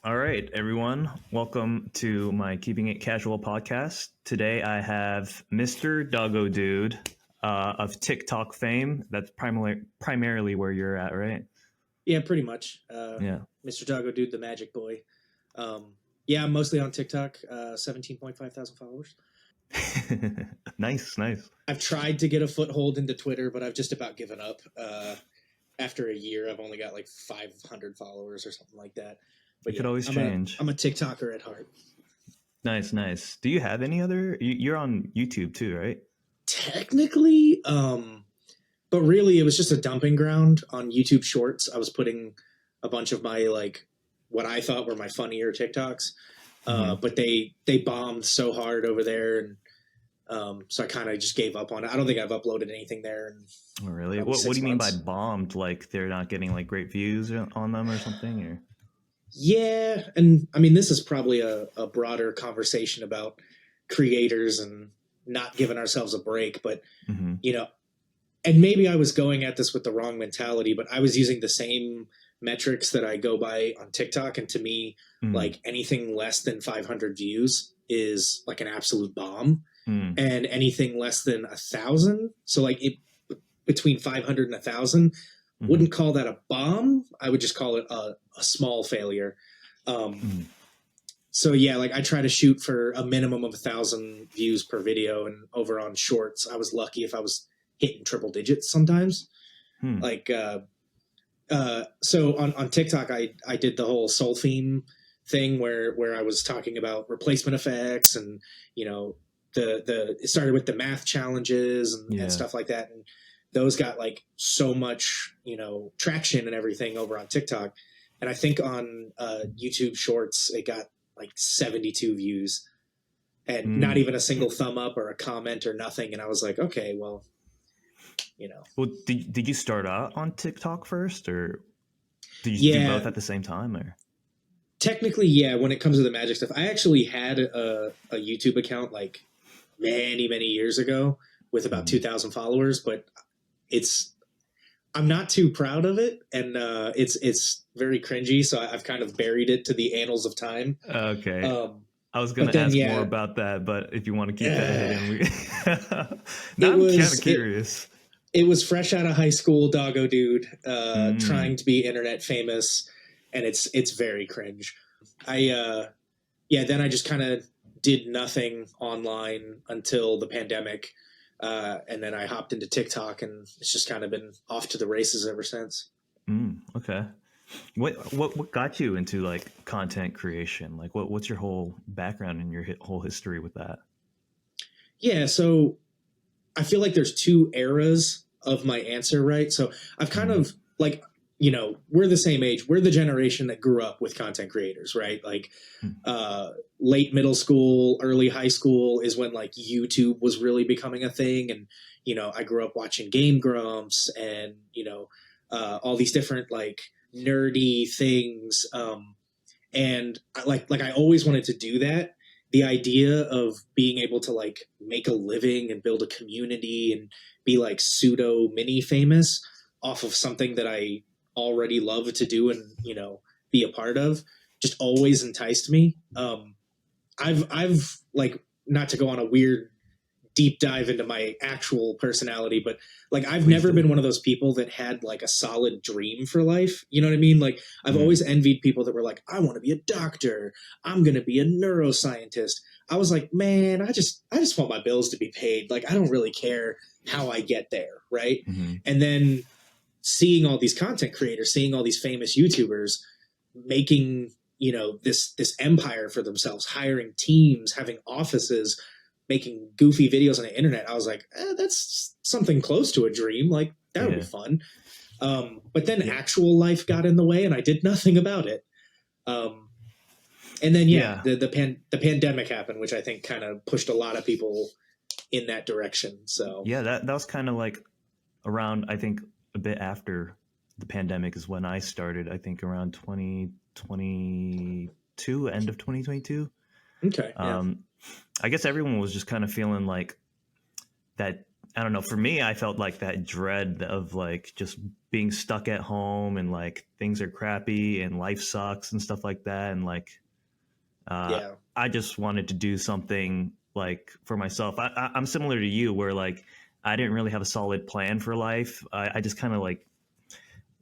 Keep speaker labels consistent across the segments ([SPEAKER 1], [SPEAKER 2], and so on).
[SPEAKER 1] All right, everyone. Welcome to my Keeping It Casual podcast. Today I have Mr. Dogodude of TikTok fame. That's primarily where you're at, right?
[SPEAKER 2] Yeah, pretty much.
[SPEAKER 1] Yeah.
[SPEAKER 2] Mr. Dogodude, the Magic Boy. Yeah, I'm mostly on TikTok. 17.5 thousand followers.
[SPEAKER 1] Nice.
[SPEAKER 2] I've tried to get a foothold into Twitter, but I've just about given up. After a year, I've only got like 500 followers or something like that. But
[SPEAKER 1] It could
[SPEAKER 2] yeah,
[SPEAKER 1] always
[SPEAKER 2] I'm a
[SPEAKER 1] change.
[SPEAKER 2] I'm a TikToker at heart.
[SPEAKER 1] Nice. Do you have any other? You're on YouTube too, right?
[SPEAKER 2] Technically, but really, it was just a dumping ground on YouTube Shorts. I was putting a bunch of my what I thought were my funnier TikToks,
[SPEAKER 1] Mm-hmm.
[SPEAKER 2] but they bombed so hard over there, and so I kind of just gave up on it. I don't think I've uploaded anything there in
[SPEAKER 1] Oh, really?
[SPEAKER 2] probably
[SPEAKER 1] What do
[SPEAKER 2] six
[SPEAKER 1] you mean by
[SPEAKER 2] months.
[SPEAKER 1] bombed? Like they're not getting like great views on them or something? Or
[SPEAKER 2] Yeah, and I mean this is probably a broader conversation about creators and not giving ourselves a break, but
[SPEAKER 1] mm-hmm.
[SPEAKER 2] you know, and maybe I was going at this with the wrong mentality, but I was using the same metrics that I go by on TikTok, and to me,
[SPEAKER 1] Mm-hmm.
[SPEAKER 2] like anything less than 500 views is like an absolute bomb,
[SPEAKER 1] Mm-hmm.
[SPEAKER 2] and anything less than 1,000, so like it between 500 and 1,000,
[SPEAKER 1] Mm-hmm.
[SPEAKER 2] wouldn't call that a bomb. I would just call it a small failure. Um,
[SPEAKER 1] Mm-hmm.
[SPEAKER 2] so yeah, like I try to shoot for a minimum of 1,000 views per video, and over on Shorts, I was lucky if I was hitting triple digits sometimes.
[SPEAKER 1] Hmm.
[SPEAKER 2] Like so on TikTok, I did the whole soul theme thing where I was talking about replacement effects, and you know the it started with the math challenges and
[SPEAKER 1] Yeah.
[SPEAKER 2] stuff like that, and those got like so much traction and everything over on TikTok, and I think on YouTube Shorts it got like 72 views and not
[SPEAKER 1] Mm.
[SPEAKER 2] even a single thumb up or a comment or nothing, and I was like, okay, well,
[SPEAKER 1] Well, did you start out on TikTok first, or did you do
[SPEAKER 2] yeah,
[SPEAKER 1] both at the same time? Or
[SPEAKER 2] technically, yeah, when it comes to the magic stuff, I actually had a YouTube account like many years ago with about
[SPEAKER 1] Mhm.
[SPEAKER 2] 2,000 followers, but it's I'm not too proud of it, and it's very cringy, so I've kind of buried it to the annals of time.
[SPEAKER 1] Okay,
[SPEAKER 2] um
[SPEAKER 1] I was gonna
[SPEAKER 2] but then
[SPEAKER 1] ask more
[SPEAKER 2] yeah,
[SPEAKER 1] about that, but if you want to keep that
[SPEAKER 2] uh,
[SPEAKER 1] hidden, we now
[SPEAKER 2] it
[SPEAKER 1] I'm kind of
[SPEAKER 2] was it
[SPEAKER 1] curious.
[SPEAKER 2] it was fresh out of high school, Doggo Dude,
[SPEAKER 1] Mm.
[SPEAKER 2] trying to be internet famous, and it's very cringe. I Yeah, then I just kind of did nothing online until the pandemic, and then I hopped into TikTok, and it's just kind of been off to the races ever since.
[SPEAKER 1] Okay. What got you into like content creation? Like what's your whole background and your whole history with that?
[SPEAKER 2] Yeah, so I feel like there's two eras of my answer, right? So I've kind
[SPEAKER 1] Mm.
[SPEAKER 2] of like, we're the same age. We're the generation that grew up with content creators, right? Like, uh, late middle school, early high school is when like YouTube was really becoming a thing, and I grew up watching Game Grumps and all these different like nerdy things. And like I always wanted to do that. The idea of being able to like make a living and build a community and be like pseudo mini famous off of something that I already love to do and be a part of just always enticed me. I've like, not to go on a weird deep dive into my actual personality, but like I've
[SPEAKER 1] Please
[SPEAKER 2] never
[SPEAKER 1] do.
[SPEAKER 2] been one of those people that had like a solid dream for life. You know what I mean? Like I've
[SPEAKER 1] Mm.
[SPEAKER 2] always envied people that were like, I want to be a doctor. I'm going to be a neuroscientist. I was like, man, I just want my bills to be paid. Like I don't really care how I get there, right?
[SPEAKER 1] Mm-hmm.
[SPEAKER 2] And then seeing all these content creators, seeing all these famous YouTubers making this empire for themselves, hiring teams, having offices, making goofy videos on the internet, I was like, that's something close to a dream. Like that would be
[SPEAKER 1] Yeah.
[SPEAKER 2] fun. But then
[SPEAKER 1] Yeah.
[SPEAKER 2] actual life got in the way, and I did nothing about it. Um, and then yeah,
[SPEAKER 1] Yeah.
[SPEAKER 2] the pandemic happened, which I think kind of pushed a lot of people in that direction. So
[SPEAKER 1] Yeah. That was kind of like around, I think, a bit after the pandemic is when I started. I think around 2022, end of 2022.
[SPEAKER 2] okay, yeah,
[SPEAKER 1] I guess everyone was just kind of feeling like that I don't know. For me, I felt like that dread of like just being stuck at home and like things are crappy and life sucks and stuff like that. And like, uh,
[SPEAKER 2] Yeah.
[SPEAKER 1] I just wanted to do something like for myself. I'm similar to you where like I didn't really have a solid plan for life. I just kind of like,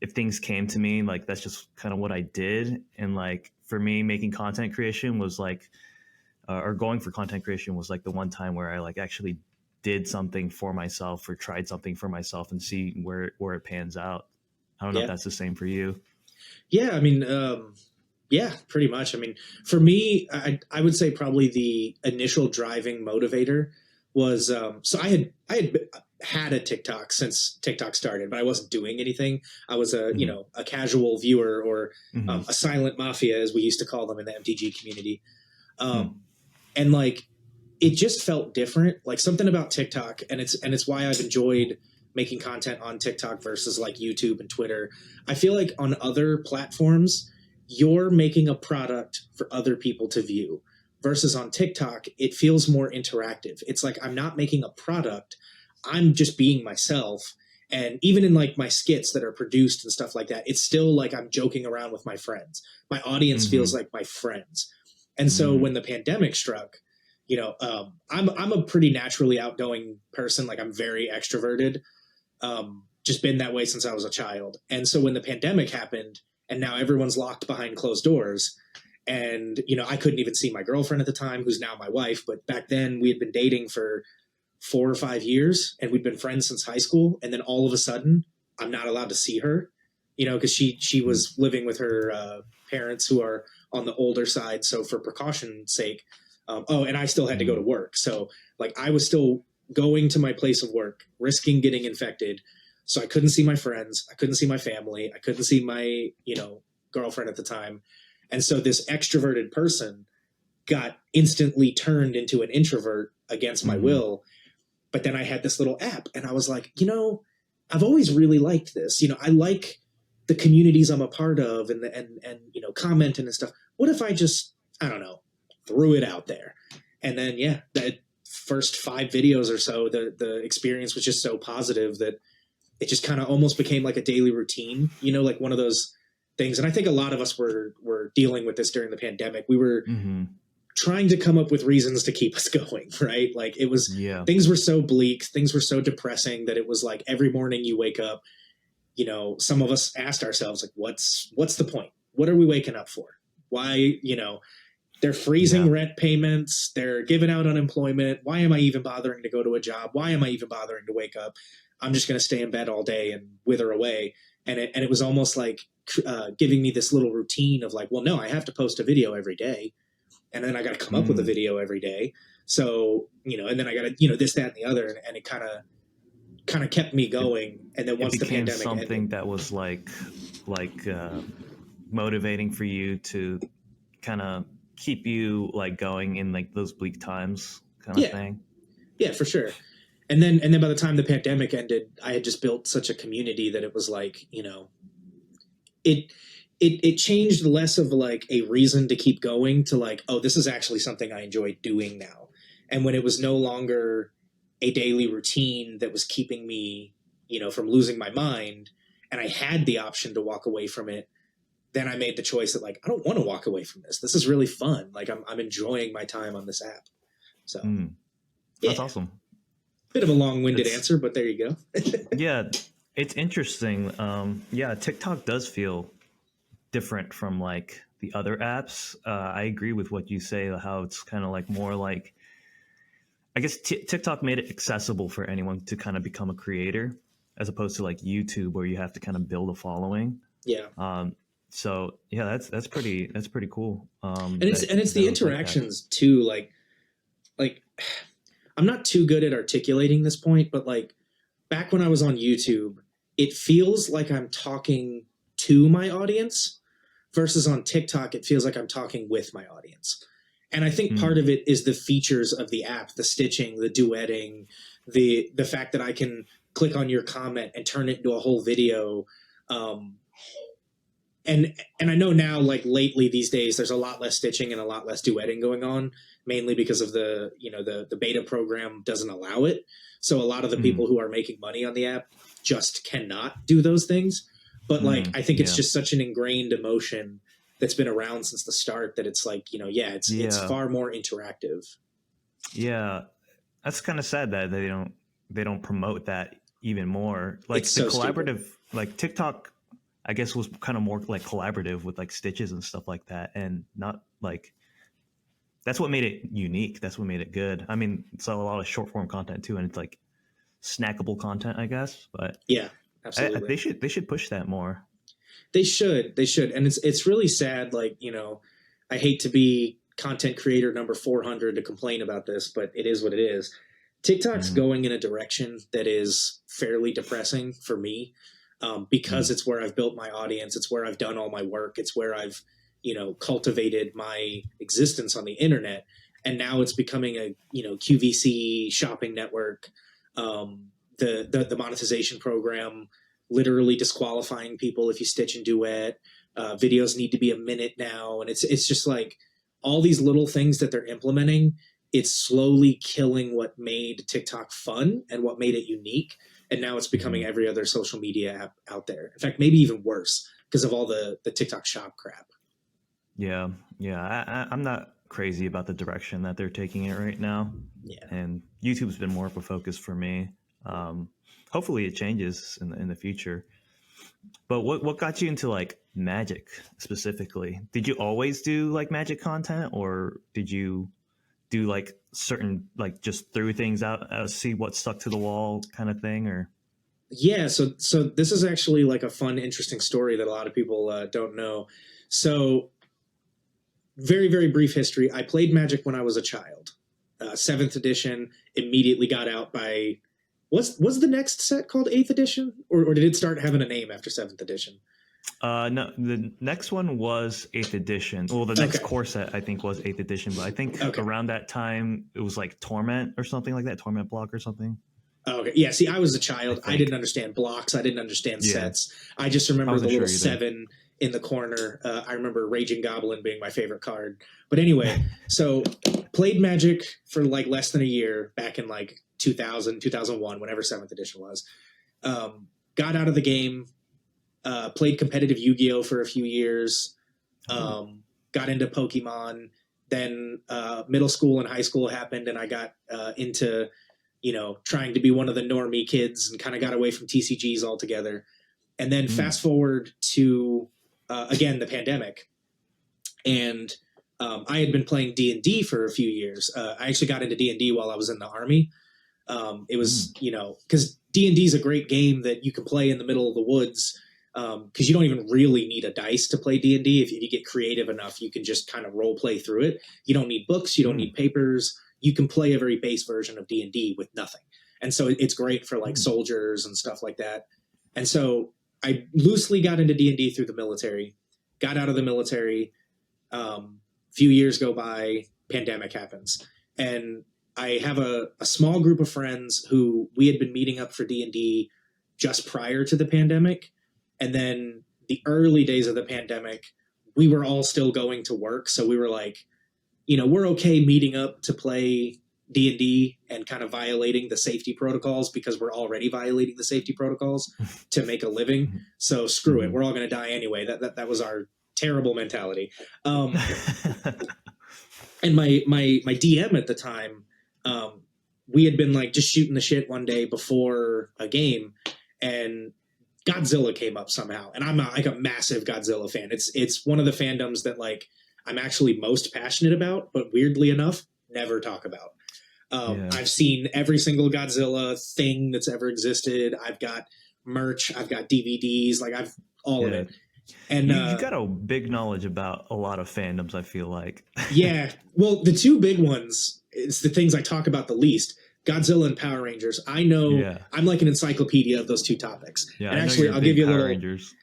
[SPEAKER 1] if things came to me, like that's just kind of what I did. And like for me, making content creation was like, or going for content creation was like the one time where I like actually did something for myself or tried something for myself and see where it pans out. I don't know if
[SPEAKER 2] Yeah.
[SPEAKER 1] that's the same for you.
[SPEAKER 2] Yeah. I mean, yeah, pretty much. I mean, for me, I would say probably the initial driving motivator was so I had a TikTok since TikTok started, but I wasn't doing anything. I was a
[SPEAKER 1] Mm-hmm.
[SPEAKER 2] a casual viewer or
[SPEAKER 1] Mm-hmm.
[SPEAKER 2] a silent mafia, as we used to call them in the MTG community.
[SPEAKER 1] Hmm.
[SPEAKER 2] And like it just felt different, like something about TikTok, and it's why I've enjoyed making content on TikTok versus like YouTube and Twitter. I feel like on other platforms, you're making a product for other people to view. Versus on TikTok, it feels more interactive. It's like I'm not making a product, I'm just being myself. And even in like my skits that are produced and stuff like that, it's still like I'm joking around with my friends. My audience feels
[SPEAKER 1] Mm-hmm.
[SPEAKER 2] like my friends. And so
[SPEAKER 1] Mm-hmm.
[SPEAKER 2] when the pandemic struck, I'm a pretty naturally outgoing person. Like I'm very extroverted. Just been that way since I was a child. And so when the pandemic happened, and now everyone's locked behind closed doors, and I couldn't even see my girlfriend at the time, who's now my wife. But back then we had been dating for 4 or 5 years, and we'd been friends since high school. And then all of a sudden, I'm not allowed to see her, because she
[SPEAKER 1] Mm-hmm.
[SPEAKER 2] was living with her parents who are on the older side. So for precaution's sake, and I still had to go to work. So like I was still going to my place of work, risking getting infected. So I couldn't see my friends, I couldn't see my family, I couldn't see my girlfriend at the time. And so this extroverted person got instantly turned into an introvert against my
[SPEAKER 1] Mm-hmm.
[SPEAKER 2] will. But then I had this little app, and I was like, I've always really liked this. I like the communities I'm a part of, and commenting and stuff. What if I just, I don't know, threw it out there? And then yeah, that first 5 videos or so, the experience was just so positive that it just kind of almost became like a daily routine. Like one of those things. And I think a lot of us were dealing with this during the pandemic. We were
[SPEAKER 1] Mm-hmm.
[SPEAKER 2] trying to come up with reasons to keep us going, right? Like it was,
[SPEAKER 1] Yeah.
[SPEAKER 2] things were so bleak, things were so depressing that it was like every morning you wake up, some of us asked ourselves like, what's the point? What are we waking up for? Why, they're freezing
[SPEAKER 1] Yeah.
[SPEAKER 2] rent payments, they're giving out unemployment. Why am I even bothering to go to a job? Why am I even bothering to wake up? I'm just going to stay in bed all day and wither away. And it was almost like giving me this little routine of like, well, no, I have to post a video every day, and then I got to come up with a
[SPEAKER 1] Mm.
[SPEAKER 2] video every day. So and then I got to this, that, and the other, and it kind of kept me
[SPEAKER 1] It,
[SPEAKER 2] going. And then
[SPEAKER 1] it
[SPEAKER 2] once the
[SPEAKER 1] became
[SPEAKER 2] pandemic ended,
[SPEAKER 1] something that was like motivating for you to kind of keep you like going in like those bleak times kind of
[SPEAKER 2] yeah,
[SPEAKER 1] thing.
[SPEAKER 2] yeah, for sure. And then by the time the pandemic ended, I had just built such a community that it was like it it changed less of like a reason to keep going to like, oh, this is actually something I enjoy doing now. And when it was no longer a daily routine that was keeping me, from losing my mind, and I had the option to walk away from it, then I made the choice that like, I don't want to walk away from this. This is really fun. Like I'm enjoying my time on this app. So
[SPEAKER 1] Mm. That's
[SPEAKER 2] yeah,
[SPEAKER 1] awesome.
[SPEAKER 2] bit of a long-winded
[SPEAKER 1] It's
[SPEAKER 2] answer, but there you go.
[SPEAKER 1] yeah, it's interesting. Yeah, TikTok does feel different from like the other apps. I agree with what you say, how it's kind of like more like, I guess TikTok made it accessible for anyone to kind of become a creator, as opposed to like YouTube where you have to kind of build a following.
[SPEAKER 2] Yeah.
[SPEAKER 1] Um, so yeah, that's pretty cool.
[SPEAKER 2] And it's
[SPEAKER 1] That
[SPEAKER 2] and it's
[SPEAKER 1] that
[SPEAKER 2] the
[SPEAKER 1] it was like that.
[SPEAKER 2] interactions too, like I'm not too good at articulating this point, but like back when I was on YouTube, it feels like I'm talking to my audience versus on TikTok, it feels like I'm talking with my audience. And I think part
[SPEAKER 1] Mm,
[SPEAKER 2] of it is the features of the app, the stitching, the duetting, the fact that I can click on your comment and turn it into a whole video. Um, and I know now, like lately these days, there's a lot less stitching and a lot less duetting going on, mainly because of the beta program doesn't allow it. So a lot of the people who are making money on the app just cannot do those things. But like, I think it's just such an ingrained emotion that's been around since the start that it's like, it's far more interactive.
[SPEAKER 1] Yeah, that's kind of sad that they don't promote that even more. Like
[SPEAKER 2] It's
[SPEAKER 1] the
[SPEAKER 2] so
[SPEAKER 1] collaborative,
[SPEAKER 2] stupid.
[SPEAKER 1] like TikTok, I guess was kind of more like collaborative with like stitches and stuff like that, and not like that's what made it unique. That's what made it good. I mean, it's a lot of short form content too, and it's like snackable content, I guess. But
[SPEAKER 2] Yeah, absolutely.
[SPEAKER 1] they should push that more.
[SPEAKER 2] They should, and it's really sad. Like, I hate to be content creator number 400 to complain about this, but it is what it is. TikTok's going in a direction that is fairly depressing for me, because it's where I've built my audience. It's where I've done all my work. It's where I've cultivated my existence on the internet, and now it's becoming a QVC shopping network. The monetization program literally disqualifying people if you stitch and duet. Videos need to be a minute now, and it's just like all these little things that they're implementing. It's slowly killing what made TikTok fun and what made it unique, and now it's becoming every other social media app out there. In fact, maybe even worse because of all the TikTok shop crap.
[SPEAKER 1] Yeah, I'm not crazy about the direction that they're taking it right now.
[SPEAKER 2] Yeah,
[SPEAKER 1] and YouTube's been more of a focus for me. Hopefully, it changes in the future. But what got you into like magic specifically? Did you always do like magic content, or did you do like certain like just threw things out, see what stuck to the wall kind of thing, or?
[SPEAKER 2] yeah. So this is actually like a fun, interesting story that a lot of people don't know. So very, very brief history. I played Magic when I was a child. Seventh edition, immediately got out by. Was the next set called Eighth Edition, or did it start having a name after Seventh Edition?
[SPEAKER 1] No, the next one was Eighth Edition. Well, the next core set I think was Eighth Edition, but I think around that time it was like Torment or something like that, Torment block or something.
[SPEAKER 2] Okay, yeah. See, I was a child. I didn't understand blocks. I didn't understand sets. I just remember the little 7 in the corner. I remember Raging Goblin being my favorite card. But anyway, so played Magic for like less than a year back in like 2000, 2001, whenever 7th edition was. Got out of the game, played competitive Yu-Gi-Oh! For a few years, got into Pokemon. Then middle school and high school happened, and I got into, trying to be one of the normie kids and kind of got away from TCGs altogether. And then fast forward to, again, the pandemic. And I had been playing D&D for a few years. I actually got into D&D while I was in the Army. It was, because D&D is a great game that you can play in the middle of the woods, because you don't even really need a dice to play D&D. If you get creative enough, you can just kind of role play through it. You don't need books. You don't need papers. You can play a very base version of D&D with nothing. And so it's great for like soldiers and stuff like that. And so I loosely got into D&D through the military, got out of the military. Few years go by, pandemic happens. And I have a small group of friends who we had been meeting up for D&D just prior to the pandemic. And then the early days of the pandemic, we were all still going to work. So we were like, we're okay meeting up to play D&D and kind of violating the safety protocols because we're already violating the safety protocols to make a living. So screw it. We're all going to die anyway. That was our terrible mentality. And my DM at the time, we had been like just shooting the shit one day before a game, and Godzilla came up somehow. And I'm like a massive Godzilla fan. It's one of the fandoms that like I'm actually most passionate about, but weirdly enough, never talk about. I've seen every single Godzilla thing that's ever existed. I've got merch. I've got DVDs. Like I've all of it. And
[SPEAKER 1] you've got a big knowledge about a lot of fandoms, I feel like.
[SPEAKER 2] Yeah. Well, the two big ones, it's the things I talk about the least. Godzilla and Power Rangers. I know I'm like an encyclopedia of those two topics.
[SPEAKER 1] Yeah,
[SPEAKER 2] and actually, I'll give you a little.
[SPEAKER 1] Rangers.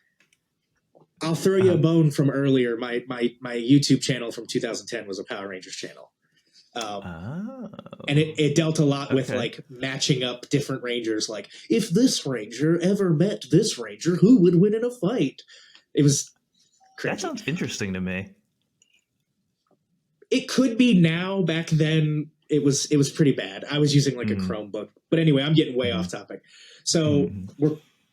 [SPEAKER 2] I'll throw you a bone from earlier. My YouTube channel from 2010 was a Power Rangers channel. And it dealt a lot with like matching up different Rangers. Like, if this Ranger ever met this Ranger, who would win in a fight? It was
[SPEAKER 1] That sounds interesting to me.
[SPEAKER 2] It could be now. Back then, it was pretty bad. I was using like a Chromebook. But anyway, I'm getting way off topic. So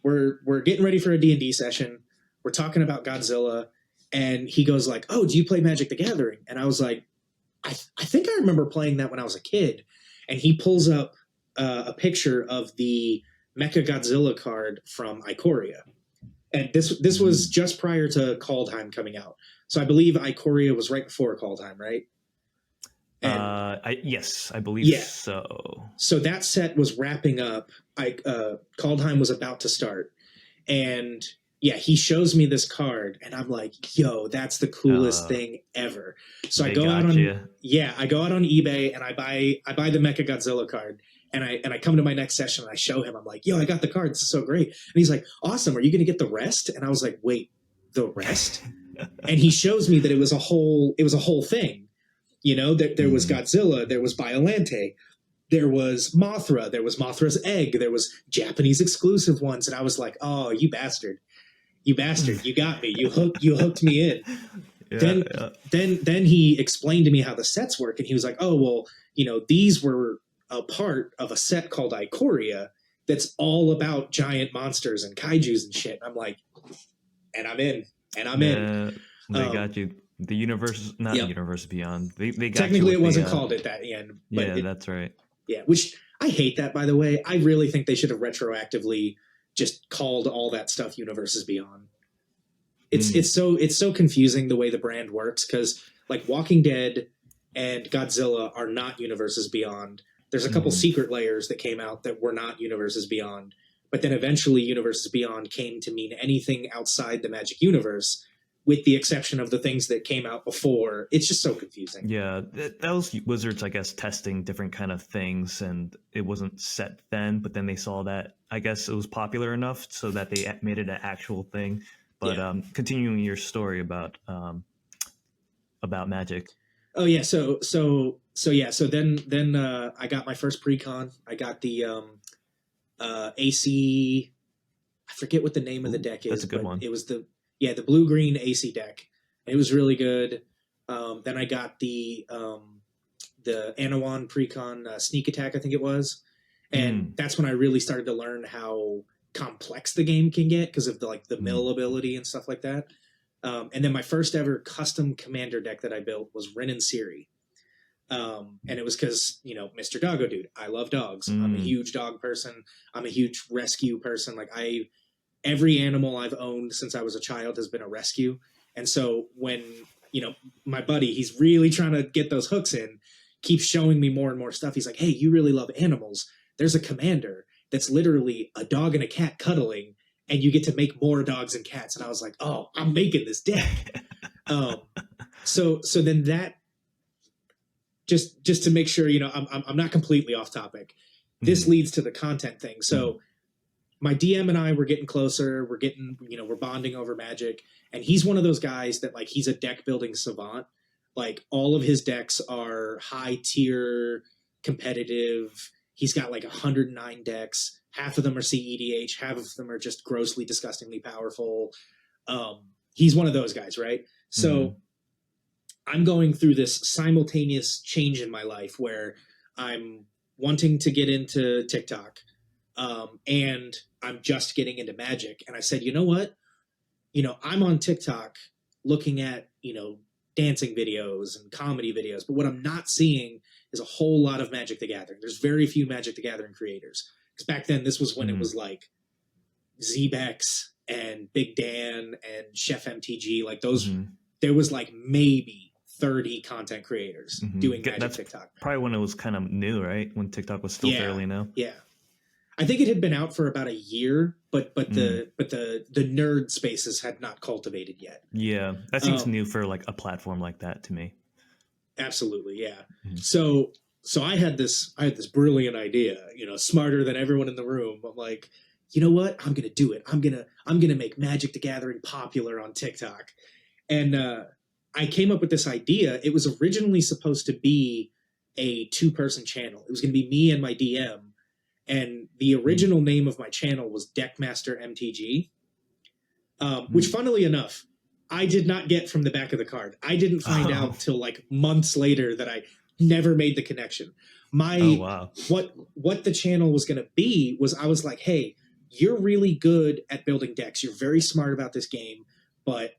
[SPEAKER 2] we're getting ready for a D&D session. We're talking about Godzilla, and he goes like, "Oh, do you play Magic the Gathering?" And I was like, I think I remember playing that when I was a kid. And he pulls up a picture of the Mecha Godzilla card from Ikoria. And this was just prior to Kaldheim coming out. So I believe Ikoria was right before Kaldheim, right? And,
[SPEAKER 1] yes, I believe so.
[SPEAKER 2] So that set was wrapping up. Kaldheim was about to start. And yeah, he shows me this card, and I'm like, "Yo, that's the coolest thing ever!" So I go out on eBay and I buy the Mecha Godzilla card, and I come to my next session and I show him. I'm like, "Yo, I got the card. This is so great!" And he's like, "Awesome. Are you going to get the rest?" And I was like, "Wait, the rest?" And he shows me that it was a whole thing. You know, that there was Godzilla, there was Biollante, there was Mothra, there was Mothra's egg, there was Japanese exclusive ones, and I was like, "Oh, you bastard. You bastard, you got me. You hooked me in." Then he explained to me how the sets work, and he was like, "Oh, well, you know, these were a part of a set called Ikoria that's all about giant monsters and kaijus and shit." I'm like, and I'm in.
[SPEAKER 1] They got you. The universe, not Universe Beyond. They got
[SPEAKER 2] technically
[SPEAKER 1] you
[SPEAKER 2] it wasn't called at that end. But
[SPEAKER 1] that's right.
[SPEAKER 2] Yeah, which I hate that, by the way. I really think they should have retroactively just called all that stuff Universes Beyond. It's so confusing the way the brand works, because like Walking Dead and Godzilla are not Universes Beyond. There's a couple secret layers that came out that were not Universes Beyond, but then eventually Universes Beyond came to mean anything outside the Magic Universe, with the exception of the things that came out before. It's just so confusing.
[SPEAKER 1] Yeah, that was Wizards, I guess, testing different kind of things, and it wasn't set then, but then they saw that, I guess it was popular enough so that they made it an actual thing. But continuing your story about Magic.
[SPEAKER 2] Oh yeah, so then I got my first precon. I got the AC. I forget what the name of the deck is.
[SPEAKER 1] That's a good one.
[SPEAKER 2] It was the blue-green AC deck. It was really good. Then I got the Anawan Precon Sneak Attack, I think it was. And that's when I really started to learn how complex the game can get because of the mill ability and stuff like that. And then my first ever custom commander deck that I built was Rin and Siri. And it was because, Mr.Dogodude, I love dogs. I'm a huge dog person. I'm a huge rescue person. Every animal I've owned since I was a child has been a rescue. And so when, my buddy, he's really trying to get those hooks in, keeps showing me more and more stuff. He's like, "Hey, you really love animals. There's a commander that's literally a dog and a cat cuddling, and you get to make more dogs and cats." And I was like, "Oh, I'm making this deck." So then that, just to make sure, I'm not completely off topic. This leads to the content thing. So my DM and I were getting closer. We're bonding over Magic, and he's one of those guys that he's a deck building savant. All of his decks are high tier, competitive. He's got 109 decks. Half of them are CEDH. Half of them are just grossly, disgustingly powerful. He's one of those guys, right? So I'm going through this simultaneous change in my life where I'm wanting to get into TikTok, and I'm just getting into Magic. And I said, you know what? I'm on TikTok looking at, dancing videos and comedy videos, but what I'm not seeing is a whole lot of Magic the Gathering. There's very few Magic the Gathering creators. Because back then, this was when it was Zebex and Big Dan and Chef MTG. Those, there was maybe 30 content creators doing Magic TikTok.
[SPEAKER 1] Probably when it was kind of new, right? When TikTok was still fairly new.
[SPEAKER 2] Yeah. I think it had been out for about a year, but the nerd spaces had not cultivated yet.
[SPEAKER 1] Yeah, that seems new for a platform like that to me.
[SPEAKER 2] Absolutely, yeah. So I had this brilliant idea, smarter than everyone in the room. I'm like, you know what? I'm gonna do it. I'm gonna make Magic the Gathering popular on TikTok, and I came up with this idea. It was originally supposed to be a 2-person channel. It was gonna be me and my DM. And the original name of my channel was Deckmaster MTG, which, funnily enough, I did not get from the back of the card. I didn't find
[SPEAKER 1] Oh,
[SPEAKER 2] out till like months later that I never made the connection.
[SPEAKER 1] oh
[SPEAKER 2] My
[SPEAKER 1] wow.
[SPEAKER 2] what the channel was going to be was I was like, "Hey, you're really good at building decks. You're very smart about this game, but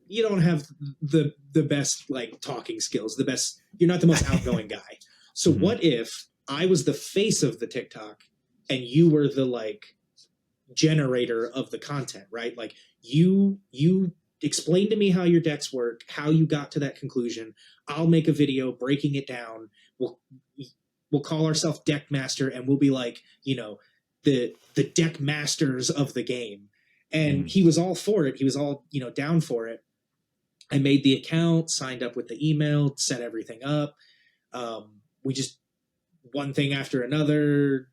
[SPEAKER 2] you don't have the best like talking skills. The best you're not the most outgoing guy. So
[SPEAKER 1] Mhm.
[SPEAKER 2] what if I was the face of the TikTok and you were the like generator of the content, right? Like you explain to me how your decks work, how you got to that conclusion. I'll make a video breaking it down. We'll call ourselves deck master and we'll be like, the deck masters of the game. And
[SPEAKER 1] Mm.
[SPEAKER 2] he was all for it. He was all, down for it. I made the account, signed up with the email, set everything up. We just one thing after another,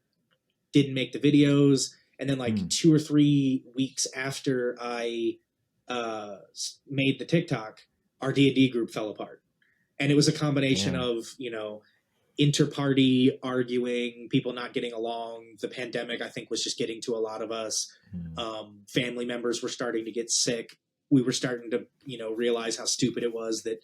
[SPEAKER 2] didn't make the videos, and then like
[SPEAKER 1] Mm.
[SPEAKER 2] 2 or 3 weeks after I made the TikTok, our D&D group fell apart, and it was a combination
[SPEAKER 1] Damn.
[SPEAKER 2] of inter-party arguing, people not getting along. The pandemic, I think, was just getting to a lot of us.
[SPEAKER 1] Mm.
[SPEAKER 2] Family members were starting to get sick. We were starting to realize how stupid it was that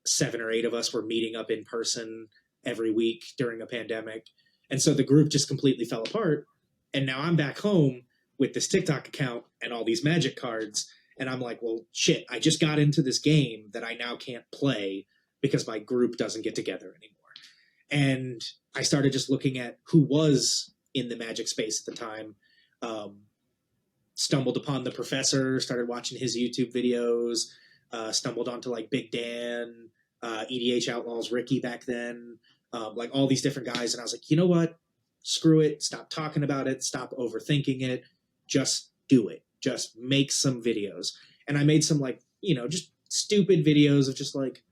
[SPEAKER 2] 7 or 8 of us were meeting up in person every week during a pandemic. And so the group just completely fell apart. And now I'm back home with this TikTok account and all these magic cards. And I'm like, well, shit, I just got into this game that I now can't play because my group doesn't get together anymore. And I started just looking at who was in the magic space at the time. Stumbled upon the professor, started watching his YouTube videos, stumbled onto like Big Dan, EDH Outlaws Ricky back then, like all these different guys. And I was like, you know what? Screw it. Stop talking about it. Stop overthinking it. Just do it. Just make some videos. And I made some like, just stupid videos of just like,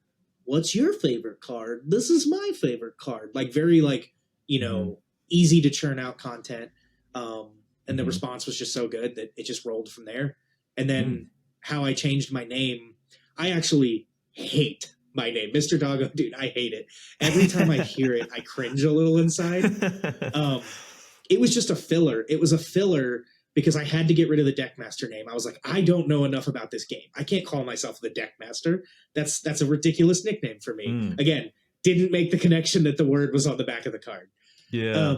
[SPEAKER 2] what's your favorite card? This is my favorite card. Like very like,
[SPEAKER 1] Mm-hmm.
[SPEAKER 2] easy to churn out content. And the
[SPEAKER 1] Mm-hmm.
[SPEAKER 2] response was just so good that it just rolled from there. And
[SPEAKER 1] Mm.
[SPEAKER 2] then how I changed my name, I actually hate my name, Mr. Dogodude. I hate it. Every time I hear it, I cringe a little inside. It was just a filler. It was a filler because I had to get rid of the Deckmaster name. I was like, I don't know enough about this game. I can't call myself the Deckmaster. That's a ridiculous nickname for me.
[SPEAKER 1] Mm.
[SPEAKER 2] Again, didn't make the connection that the word was on the back of the card.
[SPEAKER 1] Yeah.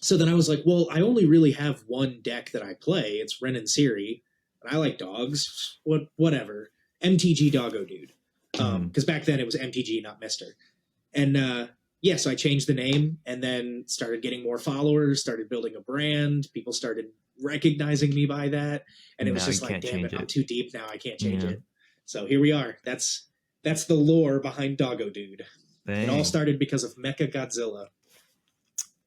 [SPEAKER 2] So then I was like, well, I only really have one deck that I play. It's Ren and Siri, and I like dogs. Whatever. MTG Dogodude. Because back then it was MTG, not Mister. And so I changed the name and then started getting more followers, started building a brand. People started recognizing me by that. And it was
[SPEAKER 1] Now
[SPEAKER 2] just
[SPEAKER 1] you
[SPEAKER 2] like,
[SPEAKER 1] can't
[SPEAKER 2] damn it,
[SPEAKER 1] change it.
[SPEAKER 2] I'm too deep now. I can't change
[SPEAKER 1] Yeah.
[SPEAKER 2] it. So here we are. That's the lore behind Dogodude. It all
[SPEAKER 1] Dang.
[SPEAKER 2] started because of Mecha Godzilla.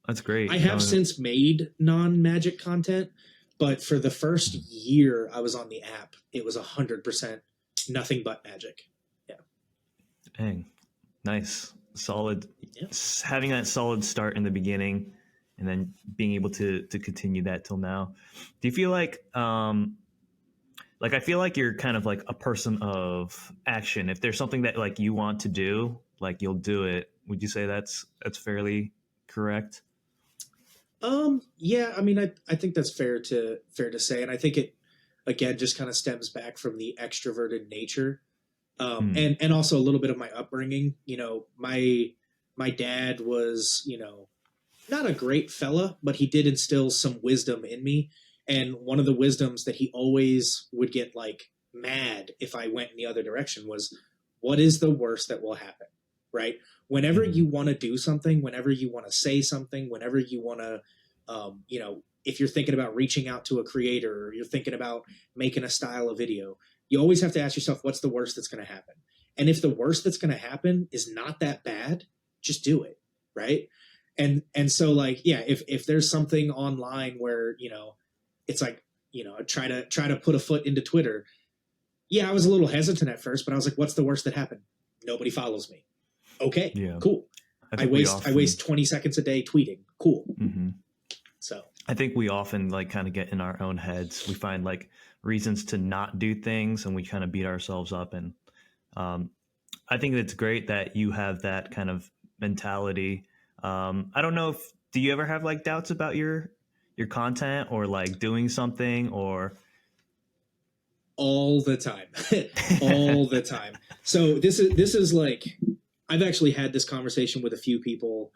[SPEAKER 1] That's great.
[SPEAKER 2] I have since made non-magic content, but for the first year I was on the app, it was 100% nothing but magic. Yeah.
[SPEAKER 1] Dang. Nice. Solid.
[SPEAKER 2] Yeah.
[SPEAKER 1] Having that solid start in the beginning and then being able to continue that till now. Do you feel like I feel like you're kind of like a person of action. If there's something that like you want to do, like you'll do it. Would you say that's fairly correct?
[SPEAKER 2] Yeah, I mean, I think that's fair to say, and I think it again just kind of stems back from the extroverted nature,
[SPEAKER 1] Hmm.
[SPEAKER 2] and also a little bit of my upbringing. My dad was not a great fella, but he did instill some wisdom in me, and one of the wisdoms that he always would get like mad if I went in the other direction was, "What is the worst that will happen?" Right? Whenever
[SPEAKER 1] Hmm.
[SPEAKER 2] you want to do something, whenever you want to say something, whenever you want to if you're thinking about reaching out to a creator or you're thinking about making a style of video, you always have to ask yourself, what's the worst that's going to happen? And if the worst that's going to happen is not that bad, just do it. Right. And so like, yeah, if there's something online where, it's like, try to put a foot into Twitter. Yeah, I was a little hesitant at first, but I was like, what's the worst that happened? Nobody follows me. Okay,
[SPEAKER 1] Yeah.
[SPEAKER 2] cool.
[SPEAKER 1] I
[SPEAKER 2] I
[SPEAKER 1] think
[SPEAKER 2] waste 20 seconds a day tweeting. Cool.
[SPEAKER 1] Mhm.
[SPEAKER 2] So
[SPEAKER 1] I think we often like kind of get in our own heads. We find like reasons to not do things, and we kind of beat ourselves up. And um, I think it's great that you have that kind of mentality. I don't know if do you ever have like doubts about your content or like doing something or
[SPEAKER 2] all the time. All the time. So this is like, I've actually had this conversation with a few people,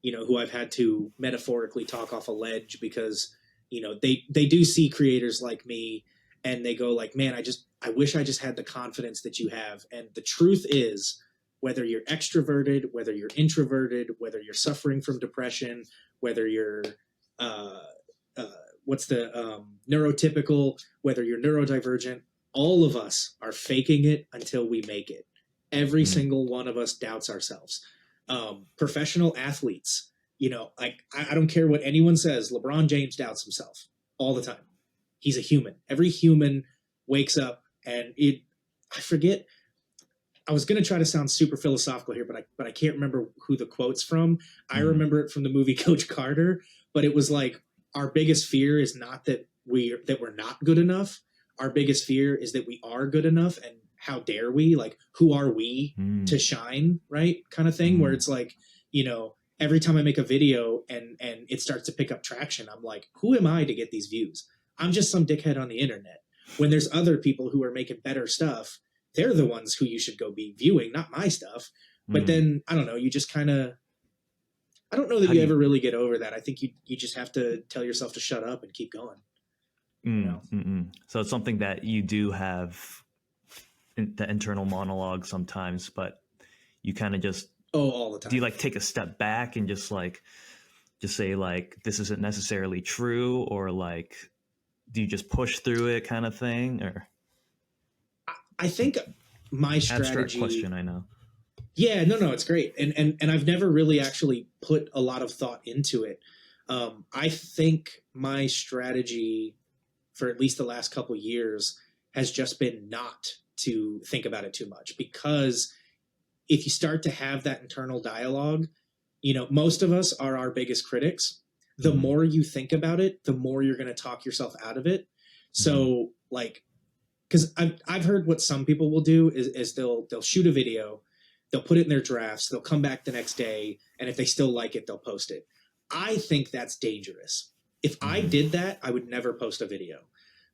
[SPEAKER 2] who I've had to metaphorically talk off a ledge because, they do see creators like me and they go like, man, I wish I just had the confidence that you have. And the truth is, whether you're extroverted, whether you're introverted, whether you're suffering from depression, whether you're, uh, what's the neurotypical, whether you're neurodivergent, all of us are faking it until we make it. Every single one of us doubts ourselves. Professional athletes, like I don't care what anyone says. LeBron James doubts himself all the time. He's a human. Every human wakes up and I forget. I was going to try to sound super philosophical here, but I can't remember who the quote's from. I remember it from the movie Coach Carter, but it was like, our biggest fear is not that we're not good enough. Our biggest fear is that we are good enough, and how dare we? Like, who are we to shine, right? Kind of thing, where it's like, every time I make a video and it starts to pick up traction, I'm like, who am I to get these views? I'm just some dickhead on the internet. When there's other people who are making better stuff, they're the ones who you should go be viewing, not my stuff. But then, I don't know, you just kind of, I don't know that you ever really get over that. I think you just have to tell yourself to shut up and keep going.
[SPEAKER 1] So it's something that you do have the internal monologue sometimes, but you kind of just
[SPEAKER 2] all the time.
[SPEAKER 1] Do you like take a step back and just say like this isn't necessarily true, or like do you just push through it kind of thing? Or
[SPEAKER 2] I think my strategy.
[SPEAKER 1] Abstract question, I know.
[SPEAKER 2] Yeah, no, it's great, and I've never really actually put a lot of thought into it. I think my strategy for at least the last couple of years has just been not to think about it too much, because if you start to have that internal dialogue, most of us are our biggest critics. The more you think about it, the more you're going to talk yourself out of it. So like, because I've heard what some people will do is they'll shoot a video. They'll put it in their drafts. They'll come back the next day. And if they still like it, they'll post it. I think that's dangerous. If I did that, I would never post a video,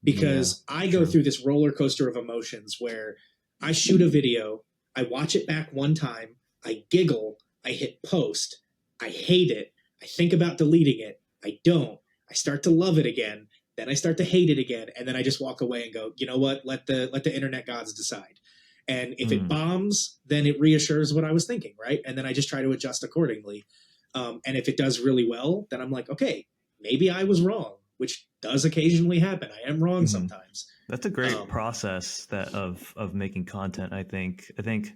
[SPEAKER 2] because I go through this roller coaster of emotions where I shoot a video, I watch it back one time, I giggle, I hit post, I hate it, I think about deleting it, I don't, I start to love it again, then I start to hate it again, and then I just walk away and go, you know what, let the internet gods decide. And if it bombs, then it reassures what I was thinking, right? And then I just try to adjust accordingly. And if it does really well, then I'm like, okay, maybe I was wrong, which does occasionally happen. I am wrong sometimes.
[SPEAKER 1] That's a great process of making content. I think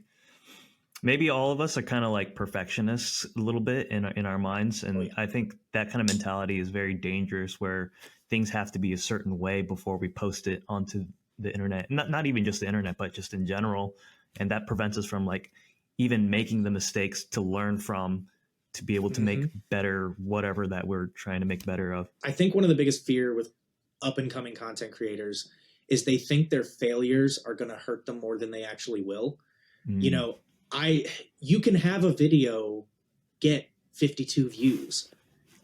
[SPEAKER 1] maybe all of us are kind of like perfectionists a little bit in our minds, and I think that kind of mentality is very dangerous, where things have to be a certain way before we post it onto the internet. Not even just the internet, but just in general. And that prevents us from like even making the mistakes to learn from, to be able to make better whatever that we're trying to make better of.
[SPEAKER 2] I think one of the biggest fear with up and coming content creators is they think their failures are going to hurt them more than they actually will. You can have a video get 52 views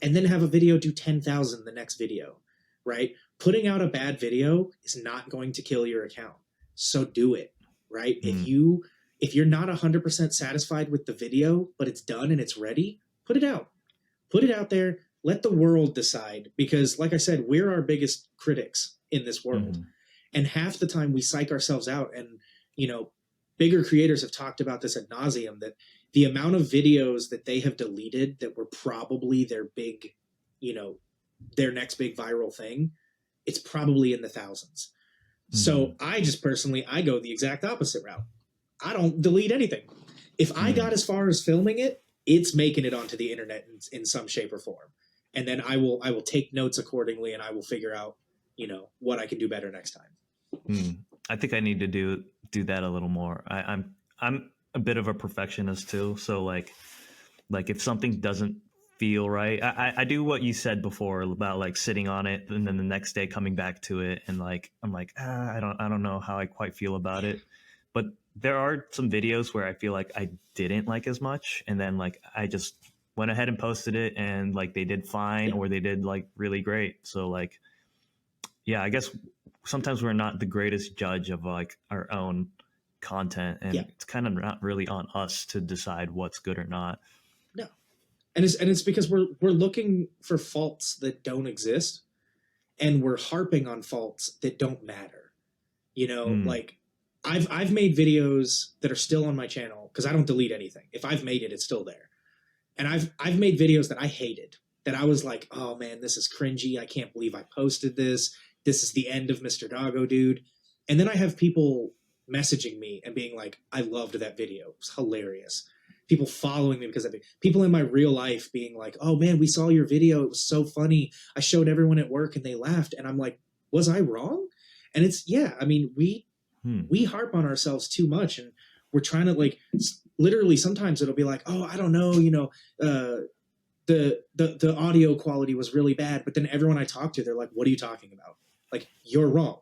[SPEAKER 2] and then have a video do 10,000 the next video, right? Putting out a bad video is not going to kill your account. So do it, right? If you're not 100% satisfied with the video, but it's done and it's ready, put it out. Put it out there. Let the world decide. Because like I said, we're our biggest critics in this world. And half the time we psych ourselves out. And, bigger creators have talked about this ad nauseum, that the amount of videos that they have deleted that were probably their big, their next big viral thing, it's probably in the thousands. So I just personally, I go the exact opposite route. I don't delete anything. If I got as far as filming it, it's making it onto the internet in some shape or form. And then I will take notes accordingly, and I will figure out, what I can do better next time.
[SPEAKER 1] I think I need to do that a little more. I'm a bit of a perfectionist too. So like if something doesn't feel right, I do what you said before about like sitting on it and then the next day coming back to it, and like I'm like I don't know how I quite feel about it. But there are some videos where I feel like I didn't like as much, and then like I just went ahead and posted it, and like they did fine or they did like really great. So like, yeah, I guess sometimes we're not the greatest judge of like our own content, and
[SPEAKER 2] Yeah.
[SPEAKER 1] it's kind of not really on us to decide what's good or not.
[SPEAKER 2] No. And it's because we're looking for faults that don't exist, and we're harping on faults that don't matter. You know,
[SPEAKER 1] Mm,
[SPEAKER 2] like I've made videos that are still on my channel because I don't delete anything. If I've made it, it's still there. And I've made videos that I hated, that I was like, oh man, this is cringy. I can't believe I posted this. This is the end of Mr.Dogodude. And then I have people messaging me and being like, I loved that video. It was hilarious. People following me because of it. People in my real life being like, oh man, we saw your video. It was so funny. I showed everyone at work and they laughed. And I'm like, was I wrong? And it's, yeah, I mean, we harp on ourselves too much, and we're trying to like literally sometimes it'll be like, oh, I don't know, the audio quality was really bad, but then everyone I talk to, they're like, what are you talking about? Like, you're wrong.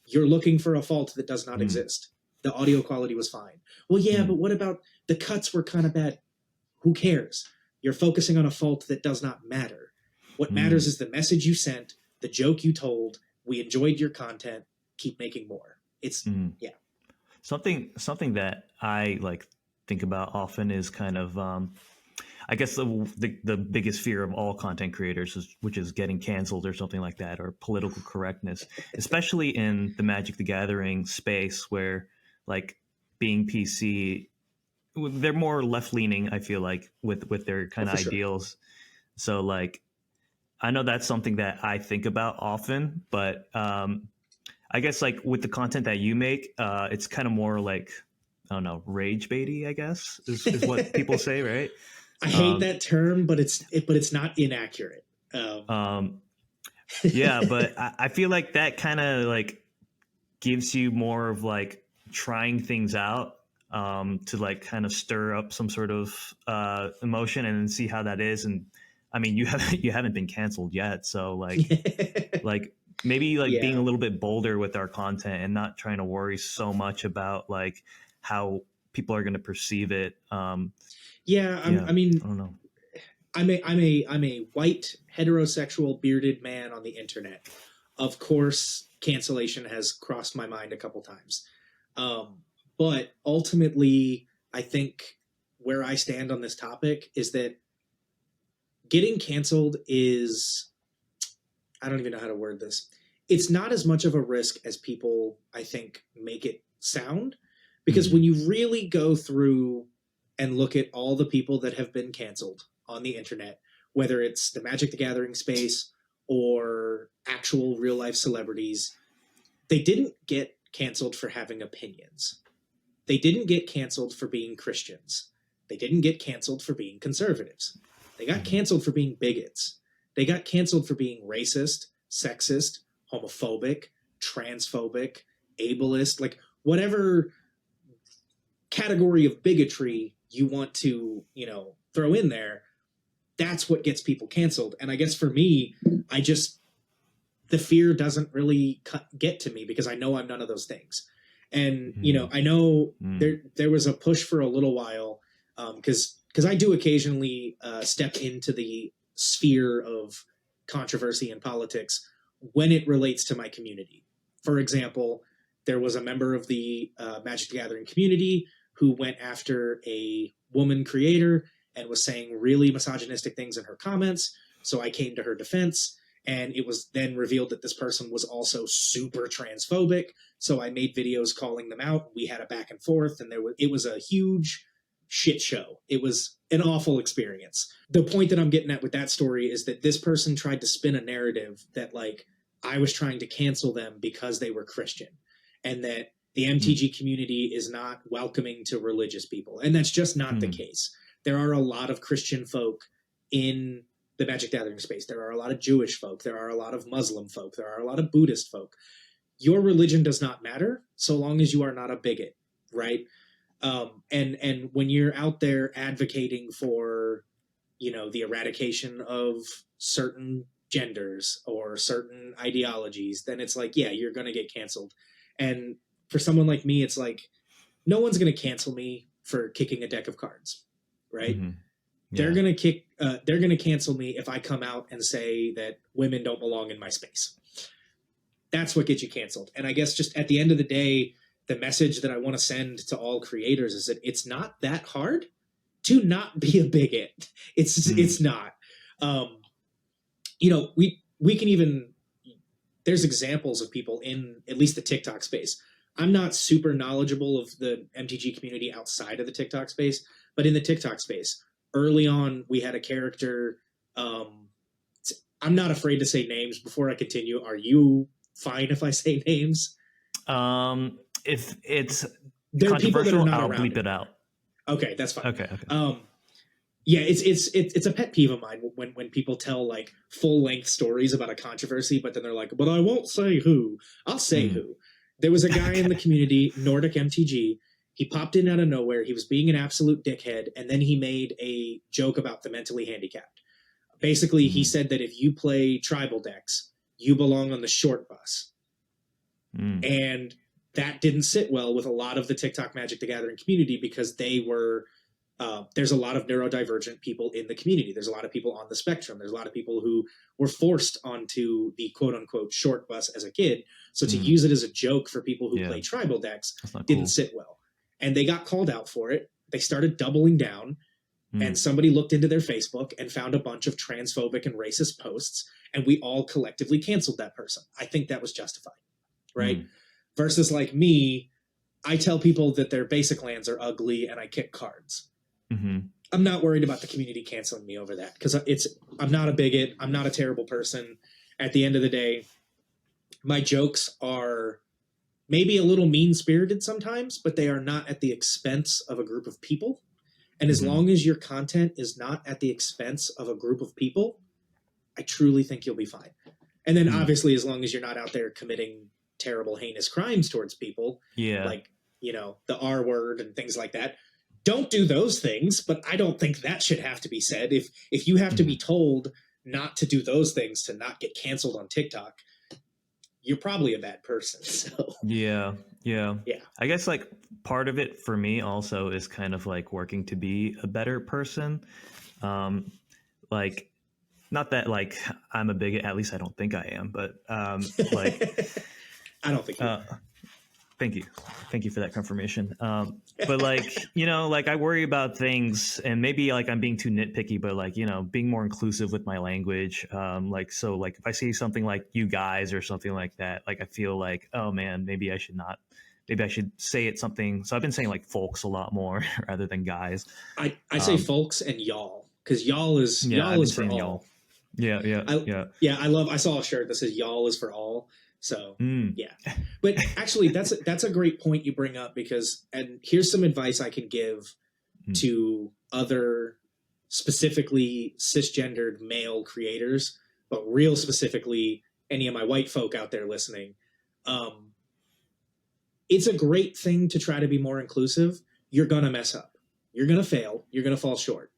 [SPEAKER 2] You're looking for a fault that does not exist. The audio quality was fine. Well, yeah, but what about the cuts were kind of bad? Who cares? You're focusing on a fault that does not matter. What matters is the message you sent, the joke you told. We enjoyed your content. Keep making more. It's yeah.
[SPEAKER 1] Something that I like think about often is kind of I guess the biggest fear of all content creators is, which is getting canceled or something like that, or political correctness, especially in the Magic the Gathering space where like being PC, they're more left leaning. I feel like with their kind of
[SPEAKER 2] Sure.
[SPEAKER 1] ideals. So like I know that's something that I think about often, but I guess like with the content that you make, it's kind of more like I don't know, rage baity. I guess is what people say, right?
[SPEAKER 2] I hate that term, but it's not inaccurate.
[SPEAKER 1] Um, yeah, but I feel like that kind of like gives you more of like trying things out to like kind of stir up some sort of emotion and see how that is. And I mean, you haven't been canceled yet, so like maybe like being
[SPEAKER 2] Yeah.
[SPEAKER 1] a little bit bolder with our content and not trying to worry so much about like how people are going to perceive it.
[SPEAKER 2] Yeah,
[SPEAKER 1] Yeah,
[SPEAKER 2] I mean,
[SPEAKER 1] I don't know.
[SPEAKER 2] I'm a white heterosexual bearded man on the internet. Of course, cancellation has crossed my mind a couple times, but ultimately, I think where I stand on this topic is that getting canceled is, I don't even know how to word this. It's not as much of a risk as people, I think, make it sound. Because when you really go through and look at all the people that have been canceled on the internet, whether it's the Magic the Gathering space or actual real life celebrities, they didn't get canceled for having opinions. They didn't get canceled for being Christians. They didn't get canceled for being conservatives. They got canceled for being bigots. They got canceled for being racist, sexist, homophobic, transphobic, ableist, like whatever category of bigotry you want to, throw in there. That's what gets people canceled. And I guess for me, the fear doesn't really get to me because I know I'm none of those things. And, I know there was a push for a little while because I do occasionally step into the sphere of controversy and politics when it relates to my community. For example, there was a member of the Magic the Gathering community who went after a woman creator and was saying really misogynistic things in her comments. So I came to her defense, and it was then revealed that this person was also super transphobic. So I made videos calling them out. We had a back and forth, and it was a huge shit show. It was an awful experience. The point that I'm getting at with that story is that this person tried to spin a narrative that like I was trying to cancel them because they were Christian, and that the MTG community is not welcoming to religious people. And that's just not the case. There are a lot of Christian folk in the Magic the Gathering space. There are a lot of Jewish folk. There are a lot of Muslim folk. There are a lot of Buddhist folk. Your religion does not matter so long as you are not a bigot, right? And when you're out there advocating for, the eradication of certain genders or certain ideologies, then it's like, yeah, you're going to get canceled. And for someone like me, it's like, no one's going to cancel me for kicking a deck of cards, right?
[SPEAKER 1] Yeah.
[SPEAKER 2] They're going to cancel me if I come out and say that women don't belong in my space. that's what gets you canceled. And I guess just at the end of the day, the message that I want to send to all creators is that it's not that hard to not be a bigot. It's not. You know, we can even, there's examples of people in at least the TikTok space. I'm not super knowledgeable of the MTG community outside of the TikTok space, but in the TikTok space, early on, we had a character. I'm not afraid to say names. Before I continue, are you fine if I say names?
[SPEAKER 1] If it's
[SPEAKER 2] there are people that are
[SPEAKER 1] controversial,
[SPEAKER 2] not
[SPEAKER 1] I'll
[SPEAKER 2] around
[SPEAKER 1] bleep it out.
[SPEAKER 2] Okay, that's fine.
[SPEAKER 1] Okay.
[SPEAKER 2] Yeah, it's a pet peeve of mine when people tell like full length stories about a controversy, but then they're like, "But I won't say who." I'll say who. There was a guy in the community, Nordic MTG. He popped in out of nowhere. He was being an absolute dickhead, and then he made a joke about the mentally handicapped. Basically, he said that if you play tribal decks, you belong on the short bus. And that didn't sit well with a lot of the TikTok Magic the Gathering community because they were, there's a lot of neurodivergent people in the community. There's a lot of people on the spectrum. There's a lot of people who were forced onto the quote unquote short bus as a kid. So to use it as a joke for people who play tribal decks didn't sit well. And they got called out for it. They started doubling down. And somebody looked into their Facebook and found a bunch of transphobic and racist posts, and we all collectively canceled that person. I think that was justified, right? Versus like me, I tell people that their basic lands are ugly and I kick cards. I'm not worried about the community canceling me over that because I'm not a bigot. I'm not a terrible person. At the end of the day, my jokes are maybe a little mean-spirited sometimes, but they are not at the expense of a group of people. And as long as your content is not at the expense of a group of people, I truly think you'll be fine. And then obviously, as long as you're not out there committing terrible, heinous crimes towards people, like, you know, the R word and things like that, don't do those things. But I don't think that should have to be said. If you have to be told not to do those things to not get canceled on TikTok, you're probably a bad person. So
[SPEAKER 1] Yeah. I guess like part of it for me also is kind of like working to be a better person. Like, not that like I'm a bigot, at least I don't think I am, but like
[SPEAKER 2] I don't think you are.
[SPEAKER 1] Thank you for that confirmation. But like, you know, like I worry about things, and maybe like I'm being too nitpicky, but like, you know, being more inclusive with my language. Like, so like if I see something like "you guys" or something like that, like I feel like, oh man, maybe I should say it something. So I've been saying like "folks" a lot more rather than "guys."
[SPEAKER 2] I say "folks" and "y'all" because y'all is for all.
[SPEAKER 1] Y'all. Yeah.
[SPEAKER 2] I saw a shirt that says "y'all is for all." So yeah, but actually that's a great point you bring up because, and here's some advice I can give to other specifically cisgendered male creators, but real specifically any of my white folk out there listening. It's a great thing to try to be more inclusive. You're going to mess up. You're going to fail. You're going to fall short.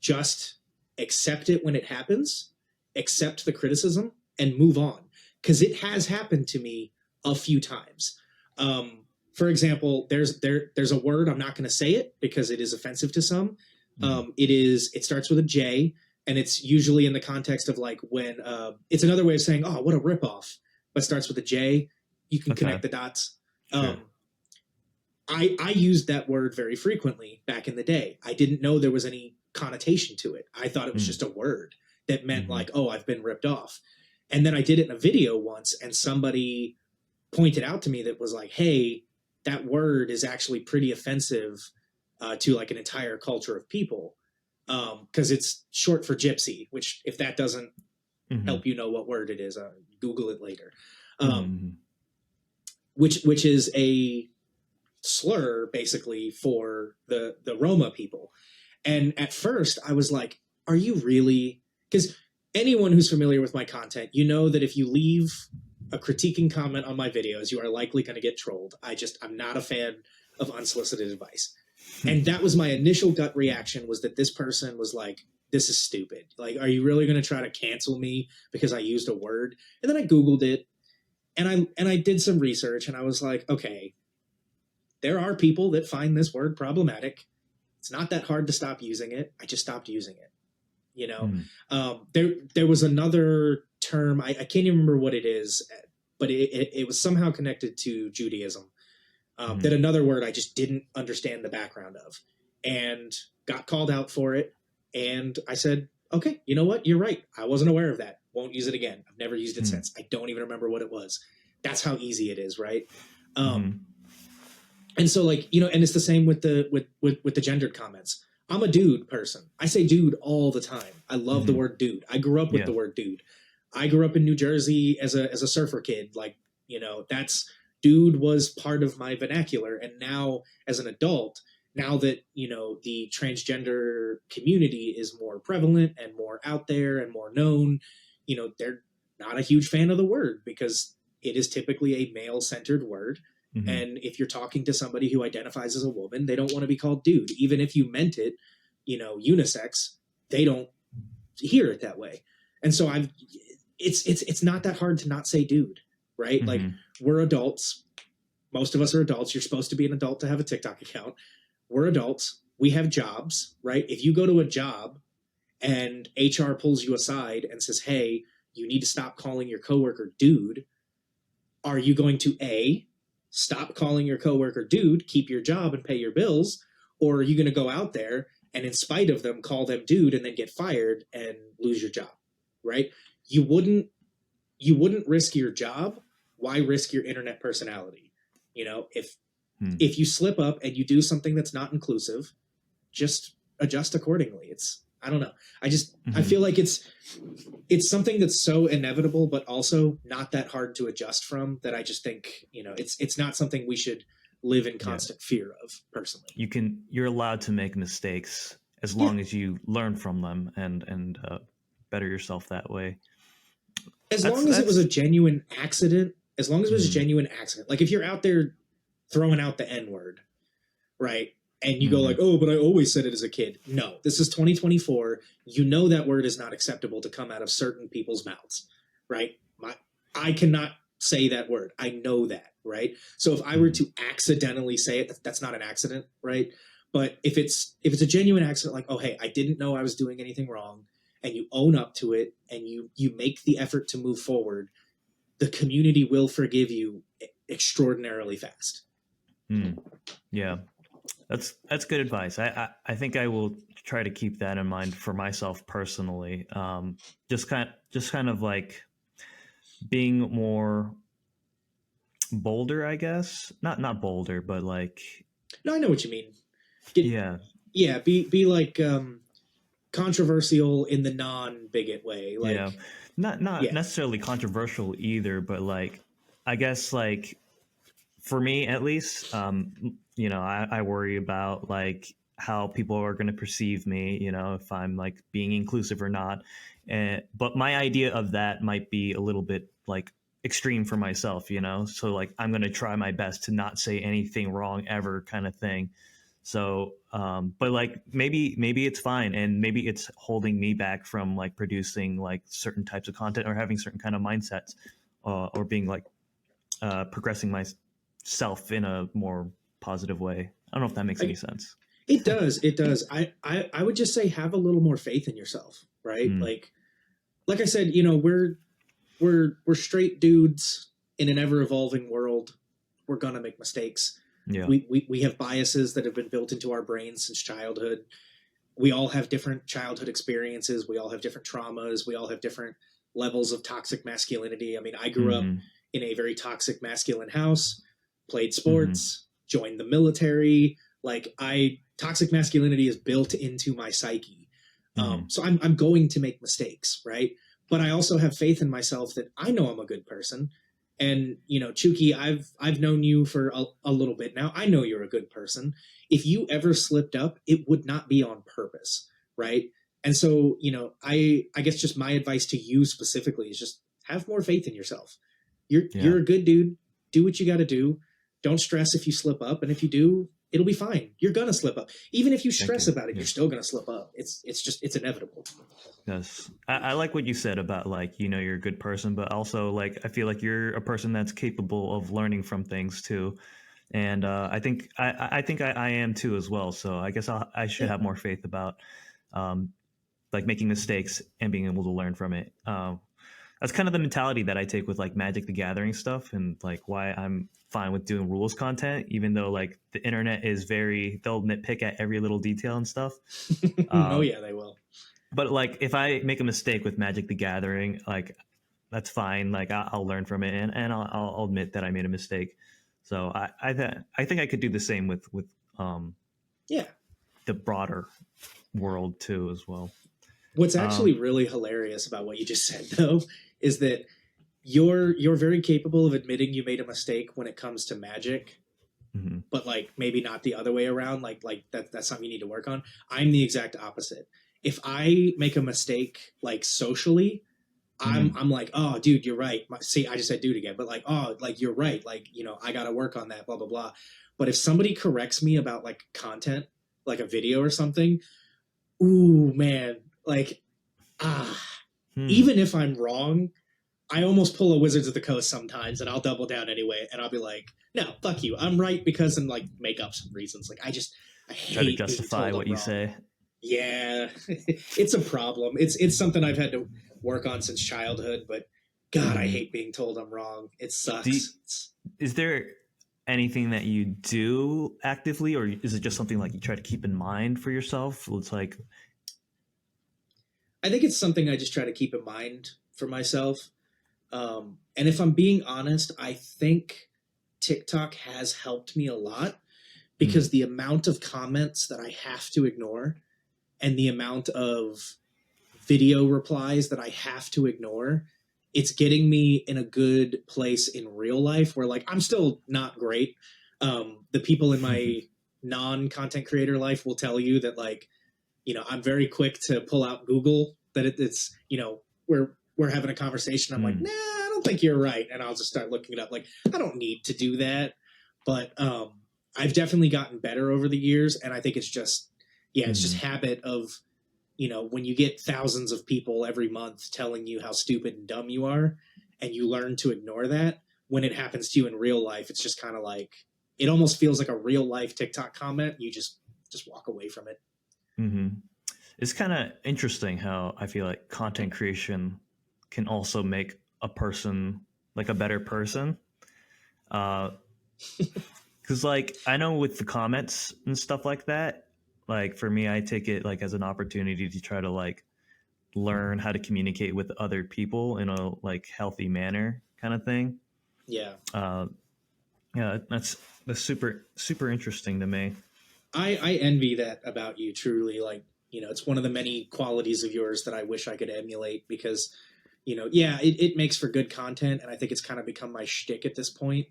[SPEAKER 2] Just accept it when it happens, accept the criticism, and move on. Because it has happened to me a few times. For example, there's a word, I'm not going to say it because it is offensive to some. It starts with a J, and it's usually in the context of like when it's another way of saying, "Oh, what a ripoff," but starts with a J. You can connect the dots.
[SPEAKER 1] Sure.
[SPEAKER 2] I used that word very frequently back in the day. I didn't know there was any connotation to it. I thought it was just a word that meant like, "Oh, I've been ripped off." And then I did it in a video once, and somebody pointed out to me that was like, "Hey, that word is actually pretty offensive to like an entire culture of people because it's short for gypsy." Which, if that doesn't help you know what word it is, Google it later. Which is a slur basically for the Roma people. And at first, I was like, "Are you really?" Because anyone who's familiar with my content, you know that if you leave a critiquing comment on my videos, you are likely going to get trolled. I'm not a fan of unsolicited advice. And that was my initial gut reaction, was that this person was like, "This is stupid. Like, are you really going to try to cancel me because I used a word?" And then I Googled it and I did some research, and I was like, okay, there are people that find this word problematic. It's not that hard to stop using it. I just stopped using it. You know, there was another term. I can't even remember what it is, but it was somehow connected to Judaism. That another word I just didn't understand the background of, and got called out for it. And I said, okay, you know what? You're right. I wasn't aware of that. Won't use it again. I've never used it since. I don't even remember what it was. That's how easy it is, right? And so, like, you know, and it's the same with the gendered comments. I'm a dude person. I say dude all the time. I love the word dude. I grew up with the word dude. I grew up in New Jersey as a surfer kid. Like, you know, that's dude was part of my vernacular. And now as an adult, now that, you know, the transgender community is more prevalent and more out there and more known, you know, they're not a huge fan of the word because it is typically a male centered word. And if you're talking to somebody who identifies as a woman, they don't want to be called dude. Even if you meant it, you know, unisex, they don't hear it that way. And so it's not that hard to not say dude, right? Like, we're adults. Most of us are adults. You're supposed to be an adult to have a TikTok account. We're adults. We have jobs, right? If you go to a job and HR pulls you aside and says, hey, you need to stop calling your coworker dude, are you going to A, stop calling your coworker dude, keep your job and pay your bills? Or are you going to go out there and, in spite of them, call them dude and then get fired and lose your job, right? You wouldn't risk your job. Why risk your internet personality? You know, if you slip up and you do something that's not inclusive, just adjust accordingly. I don't know. I feel like it's something that's so inevitable, but also not that hard to adjust from, that I just think, you know, it's not something we should live in constant fear of personally.
[SPEAKER 1] You're allowed to make mistakes as long as you learn from them and better yourself that way.
[SPEAKER 2] As long as it was a genuine accident, like if you're out there throwing out the N-word, right? And you go like, oh, but I always said it as a kid. No, this is 2024. You know that word is not acceptable to come out of certain people's mouths, right? I cannot say that word. I know that, right? So if I were to accidentally say it, that's not an accident, right? But if it's a genuine accident, like, oh, hey, I didn't know I was doing anything wrong, and you own up to it, and you make the effort to move forward, the community will forgive you extraordinarily fast.
[SPEAKER 1] Yeah. That's good advice. I think I will try to keep that in mind for myself personally. Just kind of like being more bolder, I guess. Not bolder, but like.
[SPEAKER 2] No, I know what you mean.
[SPEAKER 1] Yeah.
[SPEAKER 2] Be like controversial in the non-bigot way. Like,
[SPEAKER 1] not necessarily controversial either, but like, I guess like, for me at least, you know, I worry about like how people are going to perceive me, you know, if I'm like being inclusive or not. But my idea of that might be a little bit like extreme for myself, you know, so like I'm going to try my best to not say anything wrong ever, kind of thing. So but like maybe it's fine, and maybe it's holding me back from like producing like certain types of content or having certain kind of mindsets, or being like progressing myself in a more positive way. I don't know if that makes any sense.
[SPEAKER 2] It does. I would just say have a little more faith in yourself, right? Like I said, you know, we're straight dudes in an ever evolving world. We're gonna make mistakes.
[SPEAKER 1] Yeah.
[SPEAKER 2] We have biases that have been built into our brains since childhood. We all have different childhood experiences. We all have different traumas. We all have different levels of toxic masculinity. I mean, I grew up in a very toxic masculine house, played sports, joined the military. Like, toxic masculinity is built into my psyche. So I'm going to make mistakes, right? But I also have faith in myself that I know I'm a good person. And, you know, Chuki, I've known you for a little bit now. I know you're a good person. If you ever slipped up, it would not be on purpose, right? And so, you know, I guess just my advice to you specifically is just have more faith in yourself. You're a good dude. Do what you got to do. Don't stress if you slip up. And if you do, it'll be fine. You're going to slip up. Even if you stress about it, you're still going to slip up. It's inevitable.
[SPEAKER 1] Yes. I like what you said about like, you know, you're a good person, but also like, I feel like you're a person that's capable of learning from things too. And I think I am too as well. So I guess I should have more faith about like making mistakes and being able to learn from it. that's kind of the mentality that I take with like Magic the Gathering stuff, and like why I'm fine with doing rules content, even though like the internet is they'll nitpick at every little detail and stuff.
[SPEAKER 2] Oh
[SPEAKER 1] Uh,
[SPEAKER 2] yeah, they will.
[SPEAKER 1] but like if I make a mistake with Magic the Gathering, like that's fine. Like I'll learn from it, and I'll admit that I made a mistake. So I think I could do the same with um,
[SPEAKER 2] Yeah.
[SPEAKER 1] the broader world too as well.
[SPEAKER 2] What's actually
[SPEAKER 1] Um,
[SPEAKER 2] really hilarious about what you just said though is that you're very capable of admitting you made a mistake when it comes to Magic,
[SPEAKER 1] mhm,
[SPEAKER 2] but like maybe not the other way around. Like that's something you need to work on. I'm the exact opposite. If I make a mistake like socially, I'm
[SPEAKER 1] mhm,
[SPEAKER 2] I'm like, oh, dude, you're right. See, I just said dude again, but like, oh, like you're right. Like, I got to work on that. Blah blah blah. But if somebody corrects me about like content, like a video or something, ooh man, like ah,
[SPEAKER 1] hmm.
[SPEAKER 2] even if I'm wrong, I almost pull a Wizards of the Coast sometimes, and I'll double down anyway, and I'll be like, no, fuck you, I'm right because, and like make up some reasons. Like I
[SPEAKER 1] Try to
[SPEAKER 2] hate being
[SPEAKER 1] justify
[SPEAKER 2] told
[SPEAKER 1] what
[SPEAKER 2] I'm
[SPEAKER 1] you
[SPEAKER 2] wrong.
[SPEAKER 1] say.
[SPEAKER 2] Yeah, it's a problem. It's something I've had to work on since childhood, but God, I
[SPEAKER 1] Mhm.
[SPEAKER 2] hate being told I'm wrong. It
[SPEAKER 1] Do you,
[SPEAKER 2] sucks.
[SPEAKER 1] is there anything that you do actively, or is it just something like you try to keep in mind for yourself? It's like,
[SPEAKER 2] I think it's something I just try to keep in mind for myself. And if I'm being honest, I think TikTok has helped me a lot because
[SPEAKER 1] mm,
[SPEAKER 2] the amount of comments that I have to ignore and the amount of video replies that I have to ignore, it's getting me in a good place in real life where like I'm still not great. The people in my non-content creator life will tell you that like, I'm very quick to pull out Google that it's, we're having a conversation. I'm like, nah,
[SPEAKER 1] mm,
[SPEAKER 2] I don't think you're right. And I'll just start looking it up. Like, I don't need to do that. But I've definitely gotten better over the years. And I think it's just, yeah, it's just
[SPEAKER 1] mm,
[SPEAKER 2] habit of, when you get thousands of people every month telling you how stupid and dumb you are, and you learn to ignore that, when it happens to you in real life, it's just kind of like, it almost feels like a real life TikTok comment. You just walk away from it.
[SPEAKER 1] hmm. It's kind of interesting how I feel like content creation can also make a person like a better person. Because like I know with the comments and stuff like that, like for me, I take it like as an opportunity to try to like learn how to communicate with other people in a like healthy manner, kind of thing.
[SPEAKER 2] Yeah.
[SPEAKER 1] Uh, yeah, that's super interesting to me.
[SPEAKER 2] I envy that about you, truly. Like, it's one of the many qualities of yours that I wish I could emulate because, yeah, it makes for good content. And I think it's kind of become my shtick at this point.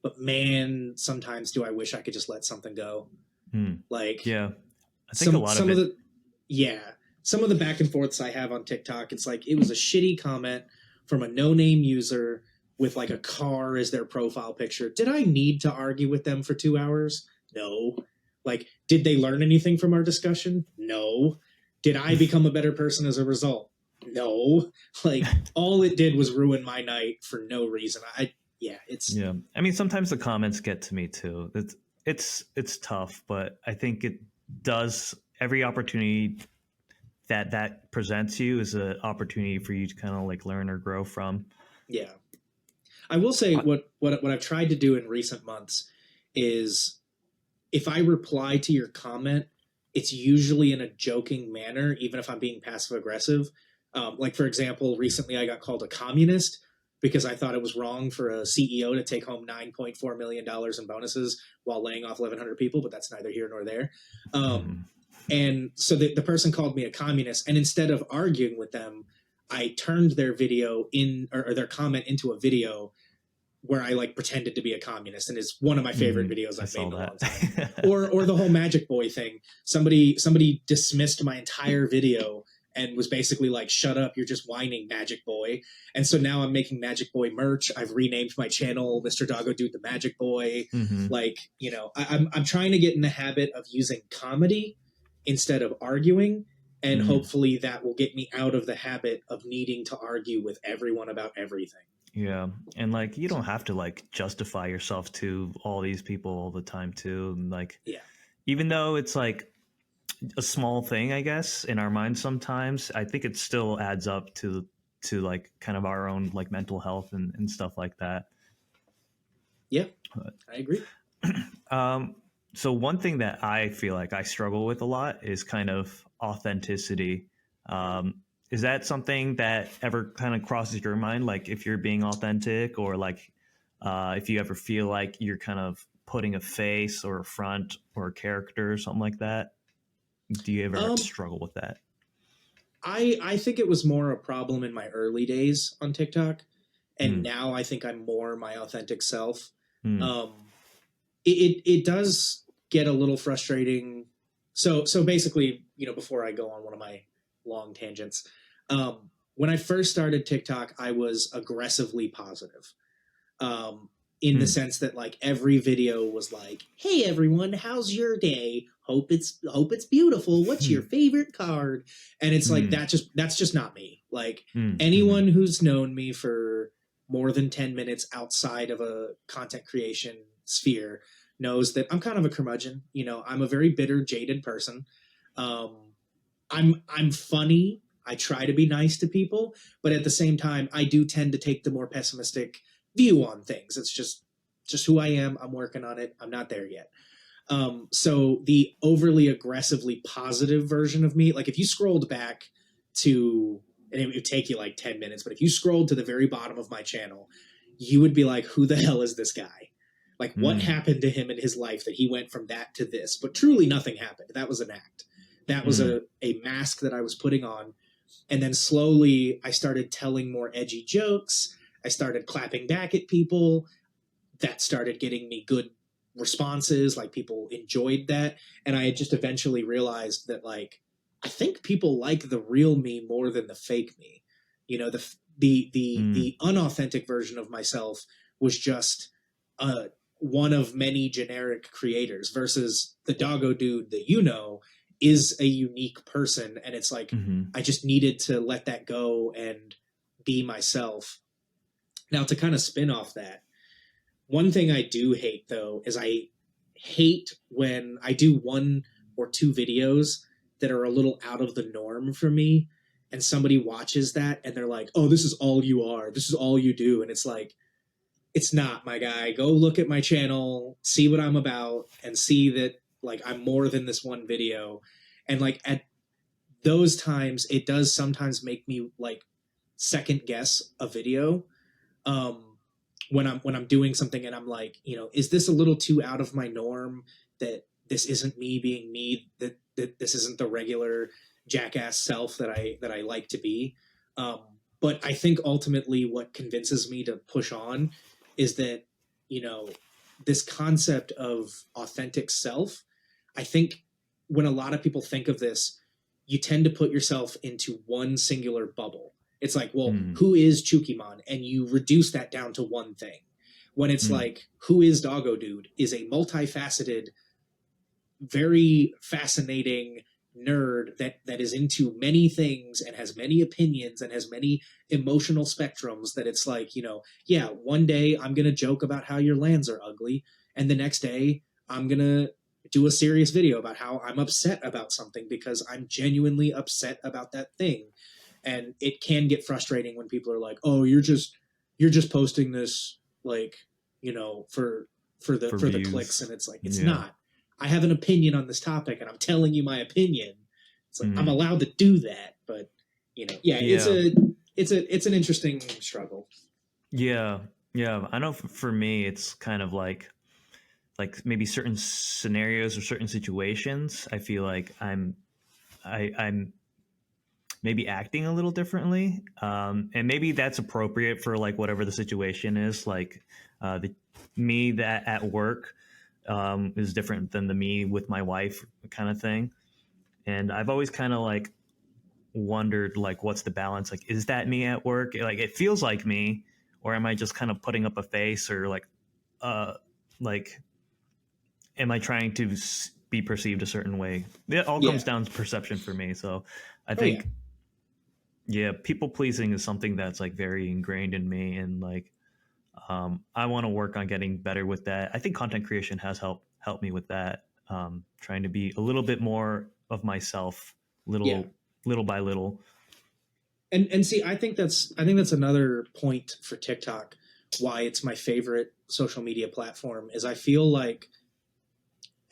[SPEAKER 2] But man, sometimes do I wish I could just let something go.
[SPEAKER 1] Hmm.
[SPEAKER 2] Like,
[SPEAKER 1] Yeah, I think a lot of
[SPEAKER 2] some of
[SPEAKER 1] it.
[SPEAKER 2] the, yeah, some of the back and forths I have on TikTok, it's like it was a shitty comment from a no name user with like a car as their profile picture. Did I need to argue with them for 2 hours? No. Like, did they learn anything from our discussion? No. Did I become a better person as a result? No. Like, all it did was ruin my night for no reason. Yeah, it's,
[SPEAKER 1] Yeah, I mean sometimes the comments get to me too. It's tough, but I think it does every opportunity that presents you is an opportunity for you to kind of like learn or grow from.
[SPEAKER 2] yeah. I will say
[SPEAKER 1] Uh,
[SPEAKER 2] what I've tried to do in recent months is if I reply to your comment, it's usually in a joking manner, even if I'm being passive aggressive. Like, for example, recently I got called a communist because I thought it was wrong for a CEO to take home $9.4 million in bonuses while laying off 1,100 people, but that's neither here nor there.
[SPEAKER 1] mhm,
[SPEAKER 2] And so the person called me a communist. And instead of arguing with them, I turned their video or their comment into a video where I like pretended to be a communist, and it's one of my favorite
[SPEAKER 1] mhm,
[SPEAKER 2] videos
[SPEAKER 1] I
[SPEAKER 2] I've made
[SPEAKER 1] saw
[SPEAKER 2] in a long
[SPEAKER 1] that.
[SPEAKER 2] time. Or the whole Magic Boy thing. Somebody dismissed my entire video and was basically like, "Shut up, you're just whining, Magic Boy." And so now I'm making Magic Boy merch. I've renamed my channel Mr.Dogodude the Magic Boy.
[SPEAKER 1] Hmm.
[SPEAKER 2] Like, I'm trying to get in the habit of using comedy instead of arguing. And
[SPEAKER 1] Hmm.
[SPEAKER 2] hopefully that will get me out of the habit of needing to argue with everyone about everything.
[SPEAKER 1] Yeah, and like you don't have to like justify yourself to all these people all the time too. And like
[SPEAKER 2] Yeah.
[SPEAKER 1] even though it's like a small thing, I guess, in our minds sometimes, I think it still adds up to to like kind of our own like mental health and stuff like that.
[SPEAKER 2] Yeah, I agree.
[SPEAKER 1] Um, so one thing that I feel like I struggle with a lot is kind of authenticity. Um, is that something that ever kind of crosses your mind? Like if you're being authentic, or like if you ever feel like you're kind of putting a face or a front or a character or something like that? Do you ever
[SPEAKER 2] Um,
[SPEAKER 1] struggle with that?
[SPEAKER 2] I think it was more a problem in my early days on TikTok, and
[SPEAKER 1] Mm,
[SPEAKER 2] now I think I'm more my authentic self.
[SPEAKER 1] mm,
[SPEAKER 2] Um, it does get a little frustrating. So basically, before I go on one of my long tangents, when I first started TikTok, I was aggressively positive. Um, in the
[SPEAKER 1] mm,
[SPEAKER 2] sense that like every video was like, "Hey everyone, how's your day? Hope it's beautiful. What's your
[SPEAKER 1] mm,
[SPEAKER 2] favorite card?" And it's like
[SPEAKER 1] mm,
[SPEAKER 2] that's just not me. Like
[SPEAKER 1] mm, mm,
[SPEAKER 2] anyone who's known me for more than 10 minutes outside of a content creation sphere knows that I'm kind of a curmudgeon. I'm a very bitter, jaded person. Um, I'm funny. I try to be nice to people, but at the same time, I do tend to take the more pessimistic view on things. It's just who I am. I'm working on it. I'm not there yet. So the overly aggressively positive version of me, like if you scrolled back to, and it would take you like 10 minutes, but if you scrolled to the very bottom of my channel, you would be like, who the hell is this guy? Like, what
[SPEAKER 1] mm,
[SPEAKER 2] happened to him in his life that he went from that to this? But truly, nothing happened. That was an act. That was
[SPEAKER 1] mm,
[SPEAKER 2] a mask that I was putting on. And then slowly, I started telling more edgy jokes. I started clapping back at people. That started getting me good responses. Like people enjoyed that. And I just eventually realized that, like, I think people like the real me more than the fake me. The
[SPEAKER 1] mm,
[SPEAKER 2] unauthentic version of myself was just uh, one of many generic creators versus the doggo dude that is a unique person. And it's like
[SPEAKER 1] mm,
[SPEAKER 2] I just needed to let that go and be myself. Now, to kind of spin off that, one thing I do hate though is I hate when I do one or two videos that are a little out of the norm for me, and somebody watches that and they're like, "Oh, this is all you are. This is all you do." And it's like, it's not, my guy. Go look at my channel, see what I'm about, and see that like I'm more than this one video. And like at those times, it does sometimes make me like second guess a video. Um, when I'm doing something and I'm like, is this a little too out of my norm, that this isn't me being me, that this isn't the regular jackass self that I like to be. But I think ultimately what convinces me to push on is that, you know, this concept of authentic self, I think when a lot of people think of this, you tend to put yourself into one singular bubble. It's like, well,
[SPEAKER 1] mm,
[SPEAKER 2] who is Chukimon? And you reduce that down to one thing. When it's
[SPEAKER 1] mm,
[SPEAKER 2] like, who is Doggo Dude is a multifaceted, very fascinating nerd that is into many things and has many opinions and has many emotional spectrums, that it's like, yeah, one day I'm going to joke about how your lands are ugly, and the next day I'm going to do a serious video about how I'm upset about something because I'm genuinely upset about that thing. And it can get frustrating when people are like, "Oh, you're just posting this, like, for
[SPEAKER 1] for
[SPEAKER 2] the clicks,"
[SPEAKER 1] views.
[SPEAKER 2] and it's like, it's
[SPEAKER 1] Yeah.
[SPEAKER 2] not. I have an opinion on this topic and I'm telling you my opinion. It's like I'm
[SPEAKER 1] Mm,
[SPEAKER 2] allowed to do that, but yeah, it's
[SPEAKER 1] yeah.
[SPEAKER 2] an interesting struggle.
[SPEAKER 1] Yeah. Yeah. I know for me, it's kind of like maybe certain scenarios or certain situations. I feel like I'm maybe acting a little differently, and maybe that's appropriate for like whatever the situation is. Like the me that at work is different than the me with my wife kind of thing. And I've always kind of like wondered like what's the balance, like is that me at work, like it feels like me, or am I just kind of putting up a face, or uh like am I trying to be perceived a certain way? It all comes
[SPEAKER 2] Yeah.
[SPEAKER 1] down to perception for me. So I
[SPEAKER 2] Oh yeah.
[SPEAKER 1] think, yeah, people pleasing is something that's like very ingrained in me, and like I want to work on getting better with that. I think content creation has helped me with that, trying to be a little bit more of myself,
[SPEAKER 2] Yeah.
[SPEAKER 1] little by little.
[SPEAKER 2] And see, I think that's another point for TikTok, why it's my favorite social media platform, is I feel like,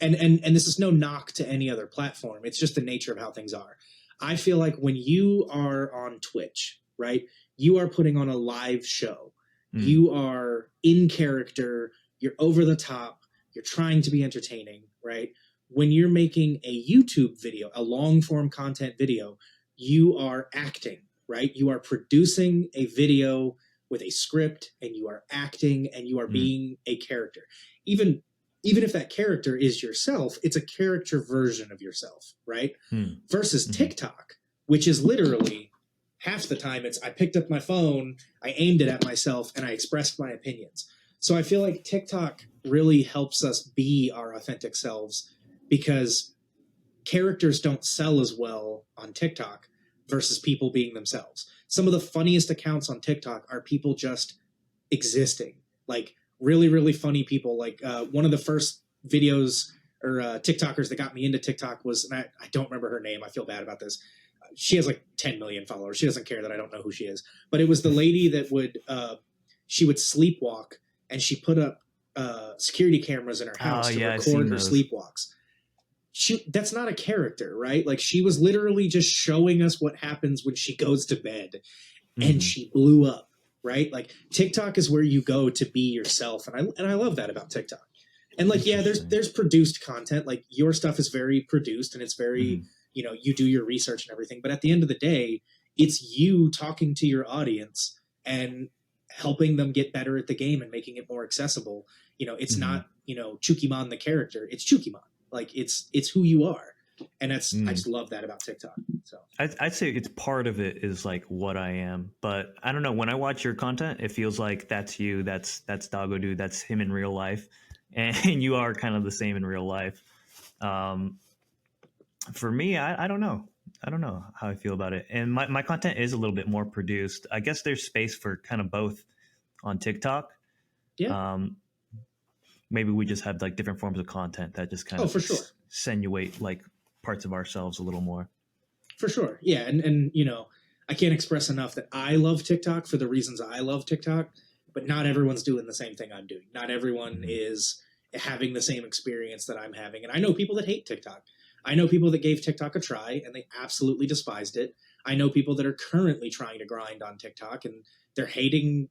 [SPEAKER 2] and this is no knock to any other platform, it's just the nature of how things are. I feel like when you are on Twitch, right, you are putting on a live show.
[SPEAKER 1] Mm.
[SPEAKER 2] You are in character, you're over the top, you're trying to be entertaining, right? When you're making a YouTube video, a long form content video, you are acting, right? You are producing a video with a script, and you are acting, and you are
[SPEAKER 1] Mm.
[SPEAKER 2] being a character. Even if that character is yourself, it's a character version of yourself, right?
[SPEAKER 1] Mm.
[SPEAKER 2] Versus
[SPEAKER 1] Hmm.
[SPEAKER 2] TikTok, which is literally half the time it's I picked up my phone, I aimed it at myself, and I expressed my opinions. So I feel like TikTok really helps us be our authentic selves, because characters don't sell as well on TikTok versus people being themselves. Some of the funniest accounts on TikTok are people just existing, like really, really funny people. Like one of the first videos or TikTokers that got me into TikTok was, and I don't remember her name. I feel bad about this. She has like 10 million followers. She doesn't care that I don't know who she is. But it was the lady that would, she would sleepwalk, and she put up security cameras in her
[SPEAKER 1] Oh
[SPEAKER 2] house to
[SPEAKER 1] yeah, I've seen
[SPEAKER 2] record her
[SPEAKER 1] those.
[SPEAKER 2] sleepwalks. That's not a character, right? Like, she was literally just showing us what happens when she goes to bed, and
[SPEAKER 1] Mhm.
[SPEAKER 2] she blew up, right? Like, TikTok is where you go to be yourself, and I love that about TikTok. And like, yeah, there's
[SPEAKER 1] Interesting.
[SPEAKER 2] there's produced content. Like, your stuff is very produced, and it's very,
[SPEAKER 1] Mhm.
[SPEAKER 2] you do your research and everything. But at the end of the day, it's you talking to your audience and helping them get better at the game and making it more accessible. It's
[SPEAKER 1] Mhm.
[SPEAKER 2] not, Chukimon the character. It's Chukimon. Like, it's who you are, and I
[SPEAKER 1] Mm.
[SPEAKER 2] just love that about TikTok. So
[SPEAKER 1] I'd say it's part of it is like what I am, but I don't know. When I watch your content, it feels like that's you. That's Dogodude. That's him in real life, and you are kind of the same in real life. Um, for me, I don't know. I don't know how I feel about it. And my content is a little bit more produced. I guess there's space for kind of both on TikTok.
[SPEAKER 2] yeah,
[SPEAKER 1] Um, maybe we just have like different forms of content that just kind
[SPEAKER 2] oh,
[SPEAKER 1] of
[SPEAKER 2] for sure.
[SPEAKER 1] insinuate like parts of ourselves a little more.
[SPEAKER 2] For sure. Yeah. And I can't express enough that I love TikTok for the reasons I love TikTok, but not everyone's doing the same thing I'm doing. Not everyone
[SPEAKER 1] Mhm.
[SPEAKER 2] is having the same experience that I'm having. And I know people that hate TikTok. I know people that gave TikTok a try and they absolutely despised it. I know people that are currently trying to grind on TikTok and they're hating,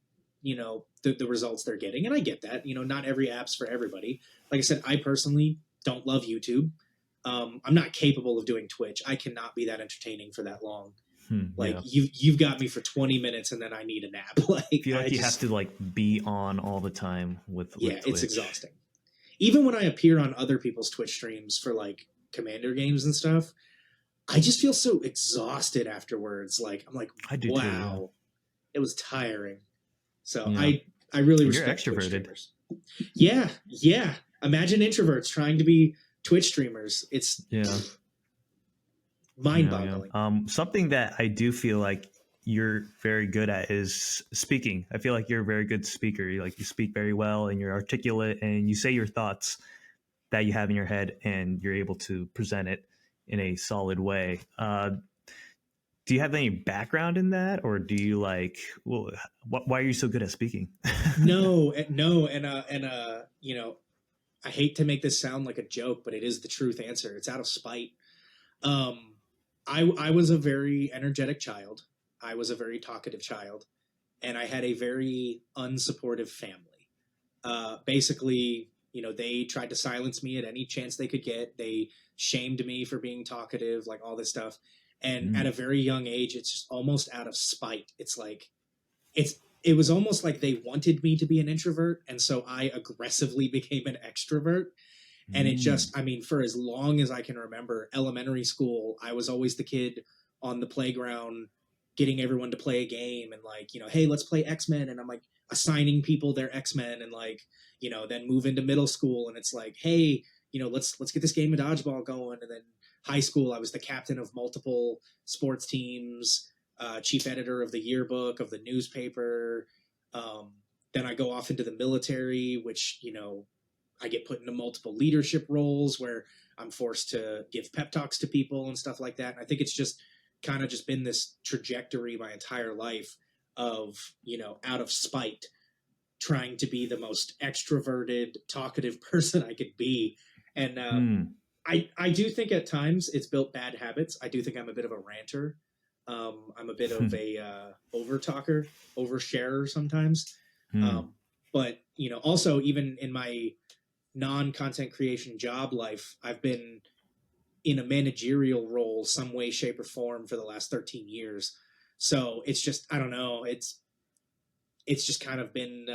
[SPEAKER 2] the results they're getting. And I get that. Not every app's for everybody. Like I said, I personally don't love YouTube. I'm not capable of doing Twitch. I cannot be that entertaining for that long. Like,
[SPEAKER 1] Yeah.
[SPEAKER 2] you've got me for 20 minutes and then I need a nap.
[SPEAKER 1] I
[SPEAKER 2] Like,
[SPEAKER 1] feel
[SPEAKER 2] I
[SPEAKER 1] like you have
[SPEAKER 2] just,
[SPEAKER 1] to like be on all the time
[SPEAKER 2] yeah,
[SPEAKER 1] with
[SPEAKER 2] it's
[SPEAKER 1] Twitch.
[SPEAKER 2] exhausting. Even when I appear on other people's Twitch streams for like Commander games and stuff, I just feel so exhausted afterwards. Like, I'm like,
[SPEAKER 1] I do too. Yeah.
[SPEAKER 2] wow, it was tiring. So
[SPEAKER 1] Yeah.
[SPEAKER 2] I really
[SPEAKER 1] And you're
[SPEAKER 2] respect Twitch
[SPEAKER 1] extroverted.
[SPEAKER 2] streamers. Yeah, yeah. Imagine introverts trying to be Twitch streamers. It's
[SPEAKER 1] Yeah. Yeah.
[SPEAKER 2] mind-boggling.
[SPEAKER 1] Something that I do feel like you're very good at is speaking. I feel like you're a very good speaker. You speak very well and you're articulate and you say your thoughts that you have in your head and you're able to present it in a solid way. Do you have any background in that, or do you like? Well, why are you so good at speaking?
[SPEAKER 2] No, no, I hate to make this sound like a joke, but it is the truth answer. It's out of spite. Um, I was a very energetic child. I was a very talkative child, and I had a very unsupportive family. Basically, they tried to silence me at any chance they could get. They shamed me for being talkative, like all this stuff. And at
[SPEAKER 1] Mm.
[SPEAKER 2] a very young age, it's just almost out of spite. It's like it's it was almost like they wanted me to be an introvert, and so I aggressively became an extrovert. And it
[SPEAKER 1] Mm.
[SPEAKER 2] just, I mean, for as long as I can remember, elementary school, I was always the kid on the playground getting everyone to play a game and like, hey, let's play X-Men, and I'm like assigning people their X-Men, and like, then move into middle school and it's like, hey, let's get this game of dodgeball going. And then high school, I was the captain of multiple sports teams, chief editor of the yearbook of the newspaper. um, then I go off into the military, which, I get put into multiple leadership roles where I'm forced to give pep talks to people and stuff like that. And I think it's just kind of just been this trajectory my entire life of, out of spite, trying to be the most extroverted, talkative person I could be. And I do think at times it's built bad habits. I do think I'm a bit of a ranter. I'm a bit of a over talker, oversharer sometimes. But also even in my non-content creation job life, I've been in a managerial role, some way, shape, or form for the last 13 years. So it's just, I don't know, it's just kind of been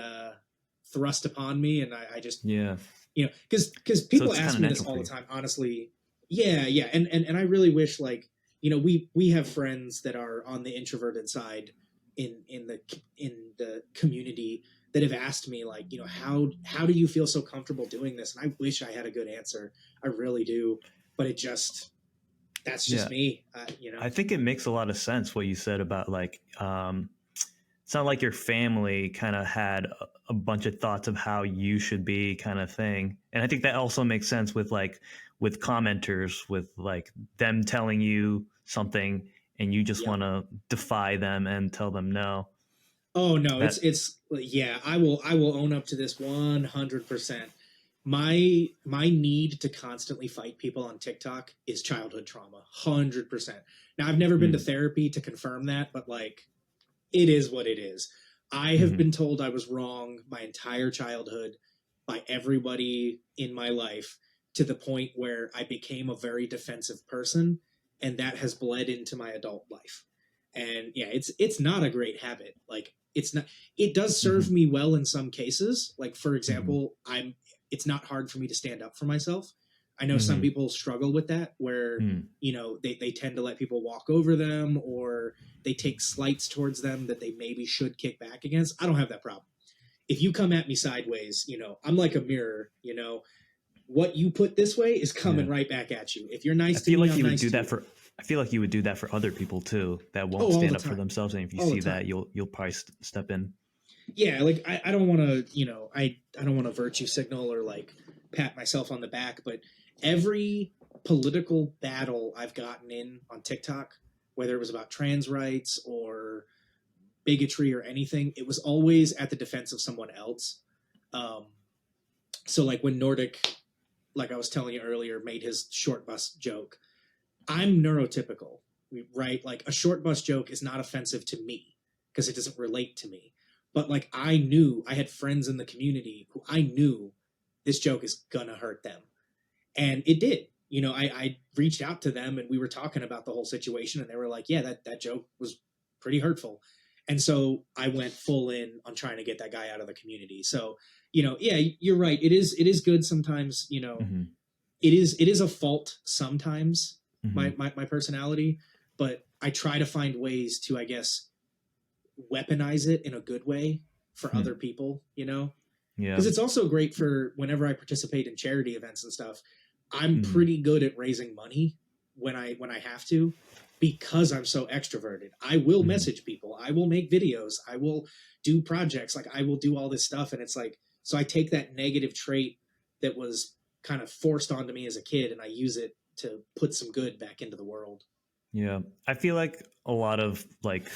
[SPEAKER 2] thrust upon me, and I just,
[SPEAKER 1] yeah.
[SPEAKER 2] Because people ask me this all the time. Honestly, yeah, and I really wish, like, we have friends that are on the introverted side in the community that have asked me, like, how do you feel so comfortable doing this? And I wish I had a good answer. I really do, but that's just me.
[SPEAKER 1] I think it makes a lot of sense what you said about, like, it's not like your family kind of had a bunch of thoughts of how you should be, kind of thing. And I think that also makes sense with commenters, with like them telling you something and you just want to defy them and tell them no.
[SPEAKER 2] Oh no, it's yeah, I will own up to this 100%. My need to constantly fight people on TikTok is childhood trauma, 100%. Now, I've never been to therapy to confirm that, but like, it is what it is. I have been told I was wrong my entire childhood by everybody in my life, to the point where I became a very defensive person, and that has bled into my adult life. And yeah, it's not a great habit. Like, it's not, it does serve me well in some cases. Like, for example, it's not hard for me to stand up for myself. I know some people struggle with that, where, they tend to let people walk over them, or they take slights towards them that they maybe should kick back against. I don't have that problem. If you come at me sideways, I'm like a mirror, what you put this way is coming right back at you. If you're nice to me, I'm nice to you.
[SPEAKER 1] I feel like you would do that for other people too, that won't stand up for themselves. And if you see that, you'll probably step in.
[SPEAKER 2] Yeah. Like, I don't want to, I don't want to virtue signal or like pat myself on the back, but every political battle I've gotten in on TikTok, whether it was about trans rights or bigotry or anything, it was always at the defense of someone else. So like when Nordic, like I was telling you earlier, made his short bus joke, I'm neurotypical, right? Like, a short bus joke is not offensive to me because it doesn't relate to me. But like, I had friends in the community who I knew this joke is gonna hurt them. And it did. I reached out to them and we were talking about the whole situation, and they were like, yeah, that joke was pretty hurtful. And so I went full in on trying to get that guy out of the community. So, yeah, you're right. It is good sometimes, it is a fault sometimes, my personality, but I try to find ways to, I guess, weaponize it in a good way for other people, Yeah. Because it's also great for whenever I participate in charity events and stuff. I'm pretty good at raising money when I have to, because I'm so extroverted. I will message people. I will make videos. I will do projects. Like, I will do all this stuff. And it's like, so I take that negative trait that was kind of forced onto me as a kid, and I use it to put some good back into the world.
[SPEAKER 1] Yeah. I feel like a lot of like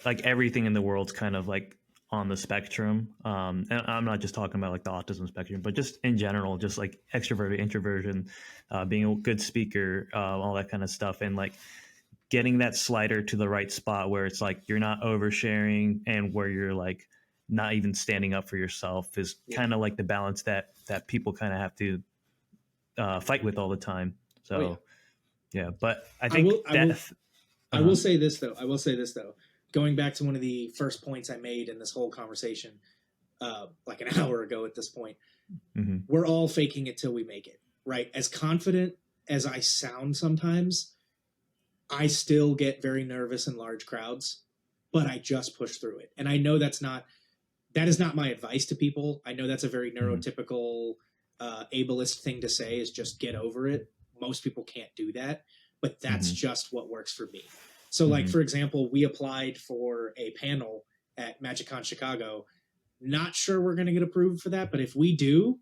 [SPEAKER 1] everything in the world's kind of like on the spectrum. And I'm not just talking about like the autism spectrum, but just in general, just like extroverted, introversion, being a good speaker, all that kind of stuff. And like getting that slider to the right spot where it's like you're not oversharing and where you're like not even standing up for yourself is kind of like the balance that people kind of have to fight with all the time. So yeah, but I think
[SPEAKER 2] I will say this though. Going back to one of the first points I made in this whole conversation, like an hour ago at this point, we're all faking it till we make it, right? As confident as I sound sometimes, I still get very nervous in large crowds, but I just push through it. And I know that is not my advice to people. I know that's a very neurotypical, ableist thing to say, is just get over it. Most people can't do that, but that's just what works for me. So like, for example, we applied for a panel at MagicCon Chicago. Not sure we're going to get approved for that, but if we do,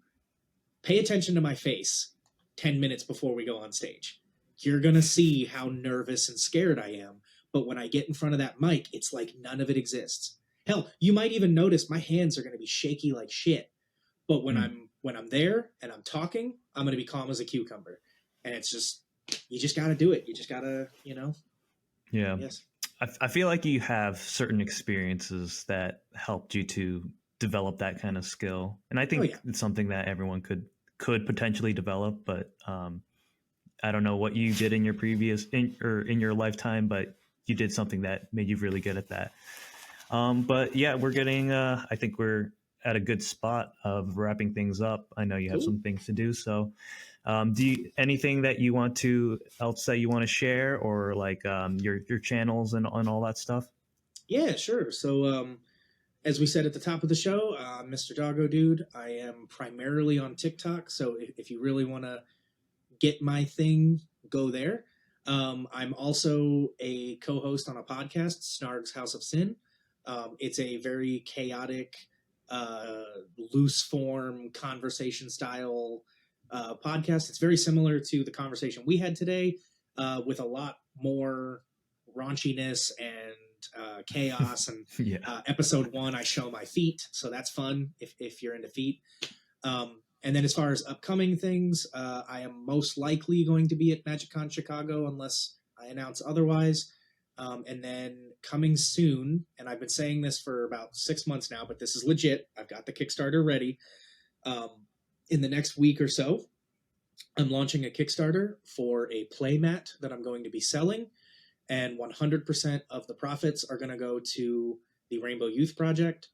[SPEAKER 2] pay attention to my face 10 minutes before we go on stage. you're going to see how nervous and scared I am. But when I get in front of that mic, it's like none of it exists. Hell, you might even notice my hands are going to be shaky like shit. But when I'm there and I'm talking, I'm going to be calm as a cucumber. And it's just, you just got to do it. You just got to,
[SPEAKER 1] Yeah.
[SPEAKER 2] Yes.
[SPEAKER 1] I feel like you have certain experiences that helped you to develop that kind of skill. And I think it's something that everyone could potentially develop, but I don't know what you did in your in your lifetime, but you did something that made you really good at that. But yeah, we're getting, I think we're at a good spot of wrapping things up. I know you have some things to do. So do you, anything that you want to else that you want to share, or like your channels and all that stuff?
[SPEAKER 2] Yeah, sure. So, as we said at the top of the show, Mr. Dogodude, I am primarily on TikTok. So if you really want to get my thing, go there. I'm also a co-host on a podcast, Snarg's House of Sin. It's a very chaotic, loose form, conversation style podcast. It's very similar to the conversation we had today, with a lot more raunchiness and chaos. And episode 1, I show my feet, so that's fun if you're into feet. And then as far as upcoming things, I am most likely going to be at MagicCon Chicago unless I announce otherwise. And then coming soon, and I've been saying this for about 6 months now, but this is legit. I've got the Kickstarter ready. In the next week or so, I'm launching a Kickstarter for a playmat that I'm going to be selling, and 100% of the profits are going to go to the Rainbow Youth Project.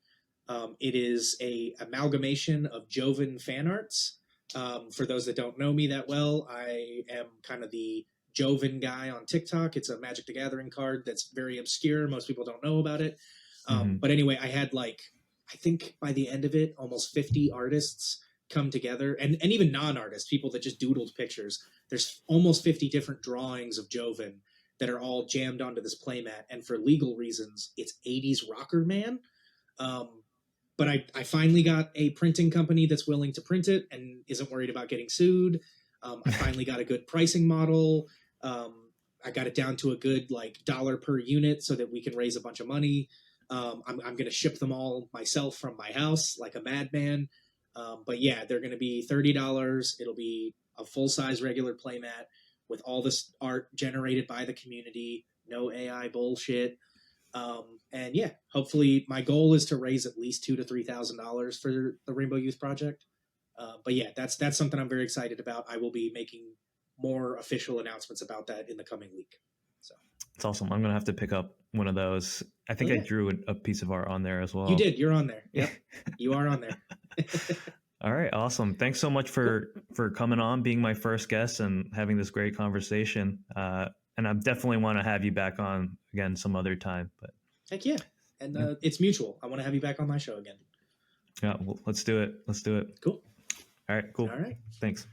[SPEAKER 2] It is a amalgamation of Joven fan arts. For those that don't know me that well, I am kind of the Joven guy on TikTok. It's a Magic the Gathering card that's very obscure. Most people don't know about it. But anyway, I had I think by the end of it, almost 50 artists come together, and even non-artists, people that just doodled pictures. There's almost 50 different drawings of Joven that are all jammed onto this playmat. And for legal reasons, it's 80s rocker man. But I finally got a printing company that's willing to print it and isn't worried about getting sued. I finally got a good pricing model. I got it down to a good dollar per unit so that we can raise a bunch of money. I'm going to ship them all myself from my house like a madman. But yeah, they're going to be $30. It'll be a full-size regular playmat with all this art generated by the community. No AI bullshit. And yeah, hopefully my goal is to raise at least $2,000 to $3,000 for the Rainbow Youth Project. But yeah, that's something I'm very excited about. I will be making more official announcements about that in the coming week. So
[SPEAKER 1] it's awesome. I'm gonna have to pick up one of those. I think I drew a piece of art on there as well.
[SPEAKER 2] You did. You're on there. Yep, you are on there.
[SPEAKER 1] All right, awesome. Thanks so much for coming on, being my first guest, and having this great conversation. And I definitely want to have you back on again some other time. But
[SPEAKER 2] heck yeah, and it's mutual. I want to have you back on my show again.
[SPEAKER 1] Yeah, well, let's do it. Let's do it.
[SPEAKER 2] Cool.
[SPEAKER 1] All right, cool.
[SPEAKER 2] All right.
[SPEAKER 1] Thanks.